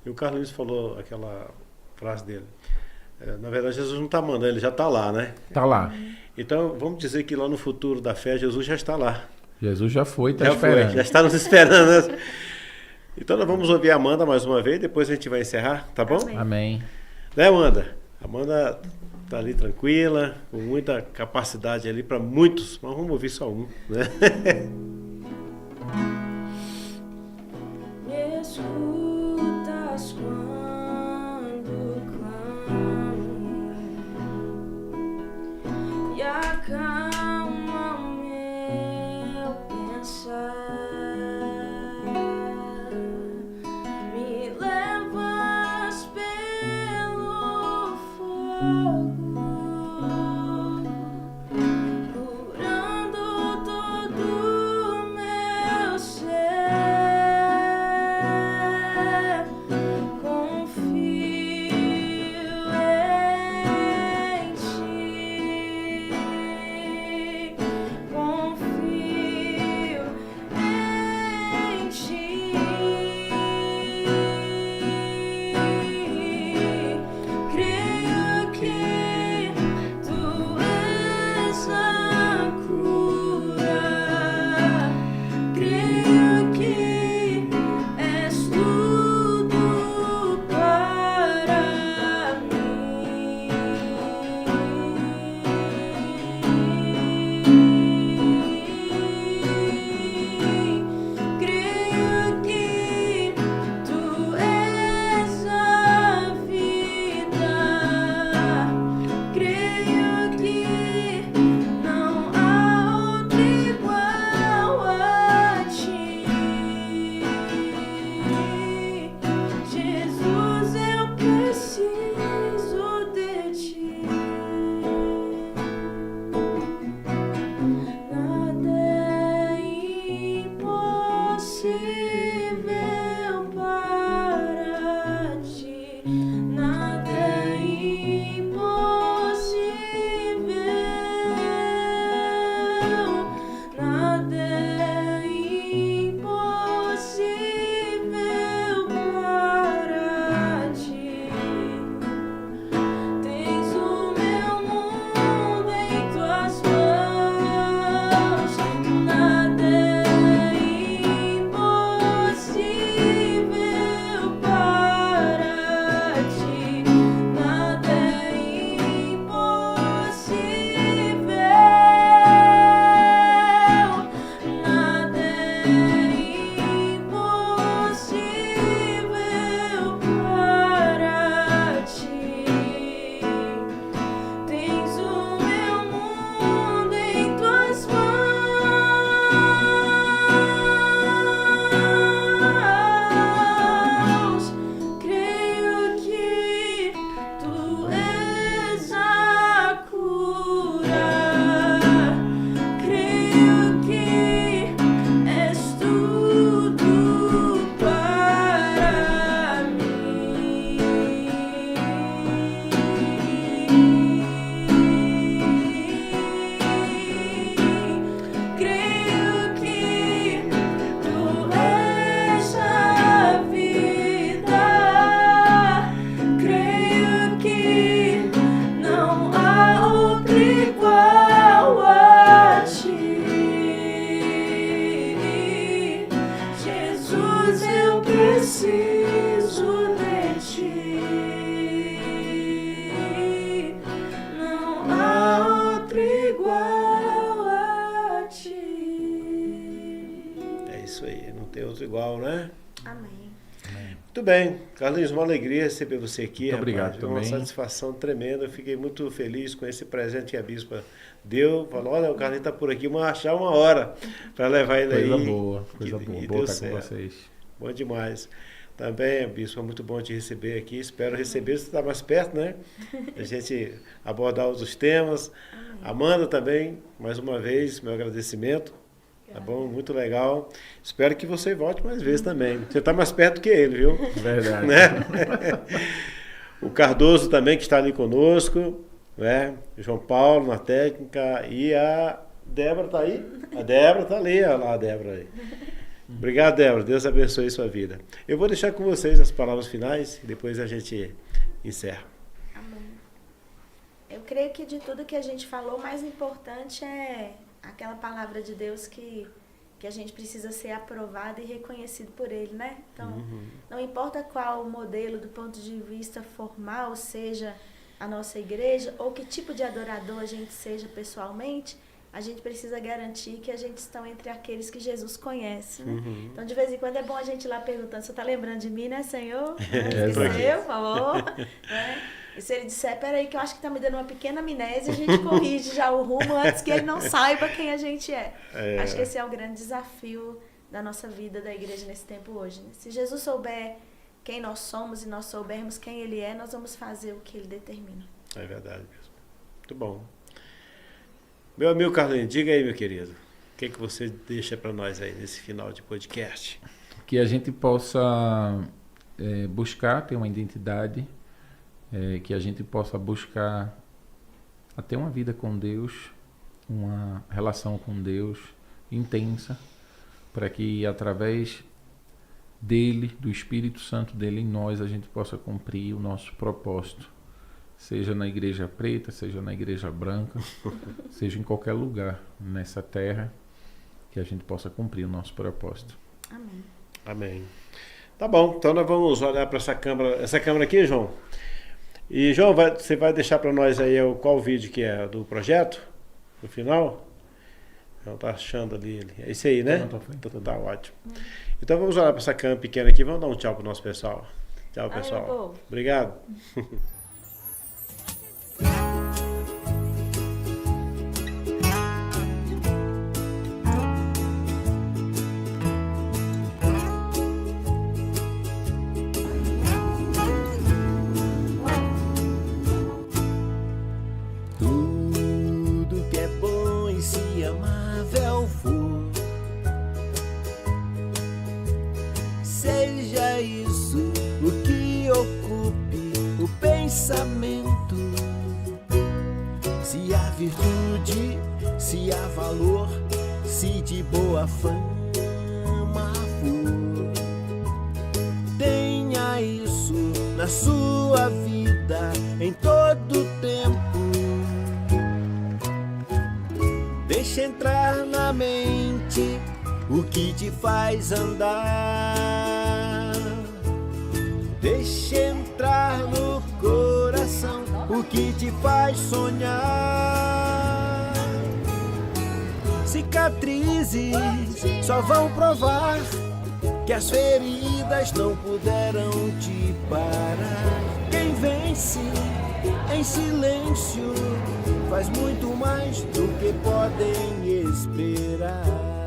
Speaker 2: E o Carlinhos falou aquela frase dele. Na verdade, Jesus não está mandando, ele já está lá, né?
Speaker 3: Está lá.
Speaker 2: Então, vamos dizer que lá no futuro da fé, Jesus já está lá.
Speaker 3: Jesus já foi, está esperando.
Speaker 2: Já está nos esperando. Então, nós vamos ouvir a Amanda mais uma vez, depois a gente vai encerrar, tá bom?
Speaker 3: Amém.
Speaker 2: Né, Amanda? A Amanda está ali tranquila, com muita capacidade ali para muitos, mas vamos ouvir só um, né?
Speaker 4: Me escutas quando clamo e acalma meu pensar. Me levas pelo fogo, curando todo meu ser. Confio em ti, confio em ti. Creio que
Speaker 2: outro igual, né?
Speaker 5: Amém.
Speaker 2: Muito bem, Carlinhos, uma alegria receber você aqui.
Speaker 3: Muito obrigado
Speaker 2: rapaz. Uma
Speaker 3: também.
Speaker 2: satisfação tremenda. Eu fiquei muito feliz com esse presente que a Bispa deu. Falou, olha, o Carlinhos está por aqui, vamos achar uma hora para levar ele
Speaker 3: Coisa
Speaker 2: aí.
Speaker 3: boa, coisa
Speaker 2: E
Speaker 3: boa.
Speaker 2: deu
Speaker 3: Boa estar com
Speaker 2: certo.
Speaker 3: vocês.
Speaker 2: Bom demais. Também, Bispo, é muito bom te receber aqui. Espero receber, você está mais perto, né? A gente abordar outros temas. Amanda também, mais uma vez, meu agradecimento. Tá bom? Muito legal. Espero que você volte mais vezes também. Você está mais perto que ele, viu?
Speaker 3: Verdade.
Speaker 2: Né? O Cardoso também, que está ali conosco. Né? O João Paulo na técnica. E a Débora está aí? A Débora está ali. Olha lá a Débora aí. Obrigado, Débora. Deus abençoe sua vida. Eu vou deixar com vocês as palavras finais e depois a gente encerra.
Speaker 5: Amém. Eu creio que de tudo que a gente falou, o mais importante é aquela palavra de Deus que a gente precisa ser aprovado e reconhecido por Ele, né? Então, não importa qual modelo do ponto de vista formal seja a nossa igreja ou que tipo de adorador a gente seja pessoalmente, a gente precisa garantir que a gente está entre aqueles que Jesus conhece, né? Então, de vez em quando é bom a gente ir lá perguntando, você está lembrando de mim, né, Senhor? Não esqueceu, por favor? Né? E se ele disser, peraí, que eu acho que está me dando uma pequena amnésia, a gente corrige já o rumo antes que ele não saiba quem a gente é. Acho que esse é o grande desafio da nossa vida, da igreja nesse tempo hoje, né? Se Jesus souber quem nós somos e nós soubermos quem ele é, nós vamos fazer o que ele determina.
Speaker 2: É verdade mesmo. Muito bom. Meu amigo Carlinhos, diga aí, meu querido. O que você deixa para nós aí nesse final de podcast?
Speaker 3: Que a gente possa buscar ter uma identidade, que a gente possa buscar até uma vida com Deus, uma relação com Deus intensa, para que através dele, do Espírito Santo dele em nós, a gente possa cumprir o nosso propósito. Seja na igreja preta, seja na igreja branca, seja em qualquer lugar nessa terra, que a gente possa cumprir o nosso propósito.
Speaker 5: Amém.
Speaker 2: Amém. Tá bom, então nós vamos olhar para essa câmera aqui, João. E, João, você vai deixar para nós aí qual vídeo que é do projeto, no final? Não tá achando ali. É esse aí, né? Então, tá ótimo. Então vamos olhar para essa câmera pequena aqui, vamos dar um tchau pro nosso pessoal. Tchau, pessoal.
Speaker 5: Valeu, povo.
Speaker 2: Obrigado.
Speaker 1: Tudo que é bom e se amável for, seja isso o que ocupe o pensamento. Se há virtude, se há valor, se de boa fama for, tenha isso na sua vida em todo tempo. Deixa entrar na mente o que te faz andar. Deixa entrar no coração o que te faz sonhar. Cicatrizes só vão provar que as feridas não puderam te parar. Quem vence em silêncio faz muito mais do que podem esperar.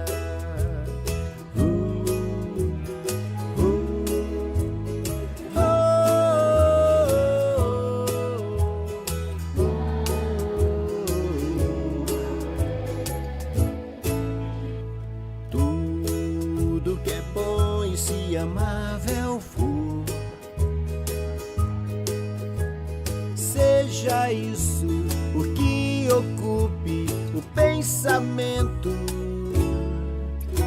Speaker 1: Tudo que é bom e se amável for, seja isso o que ocupe o pensamento.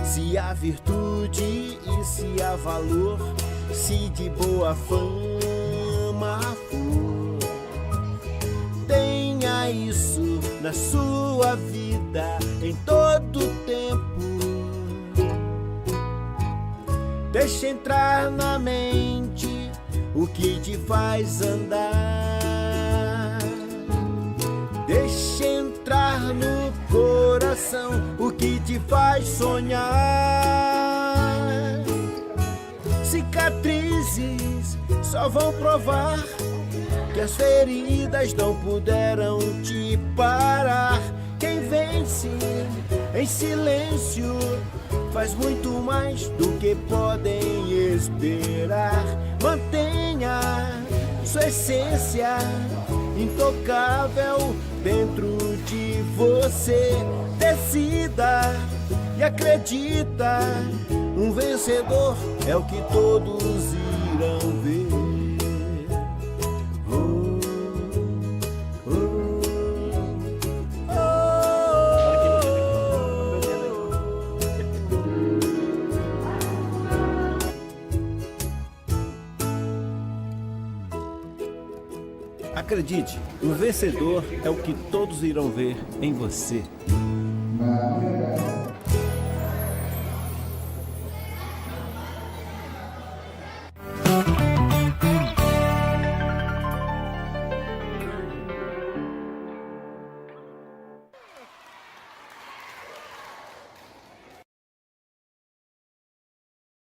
Speaker 1: Se há virtude e se há valor, se de boa fama for, tenha isso na sua vida em todo tempo. Deixa entrar na mente o que te faz andar. Deixa entrar no coração o que te faz sonhar. vezes só vão provar que as feridas não puderam te parar. Quem vence em silêncio faz muito mais do que podem esperar. Mantenha sua essência intocável dentro de você. Decida e acredita, um vencedor é o que todos irão ver. Acredite, o vencedor é o que todos irão ver em você.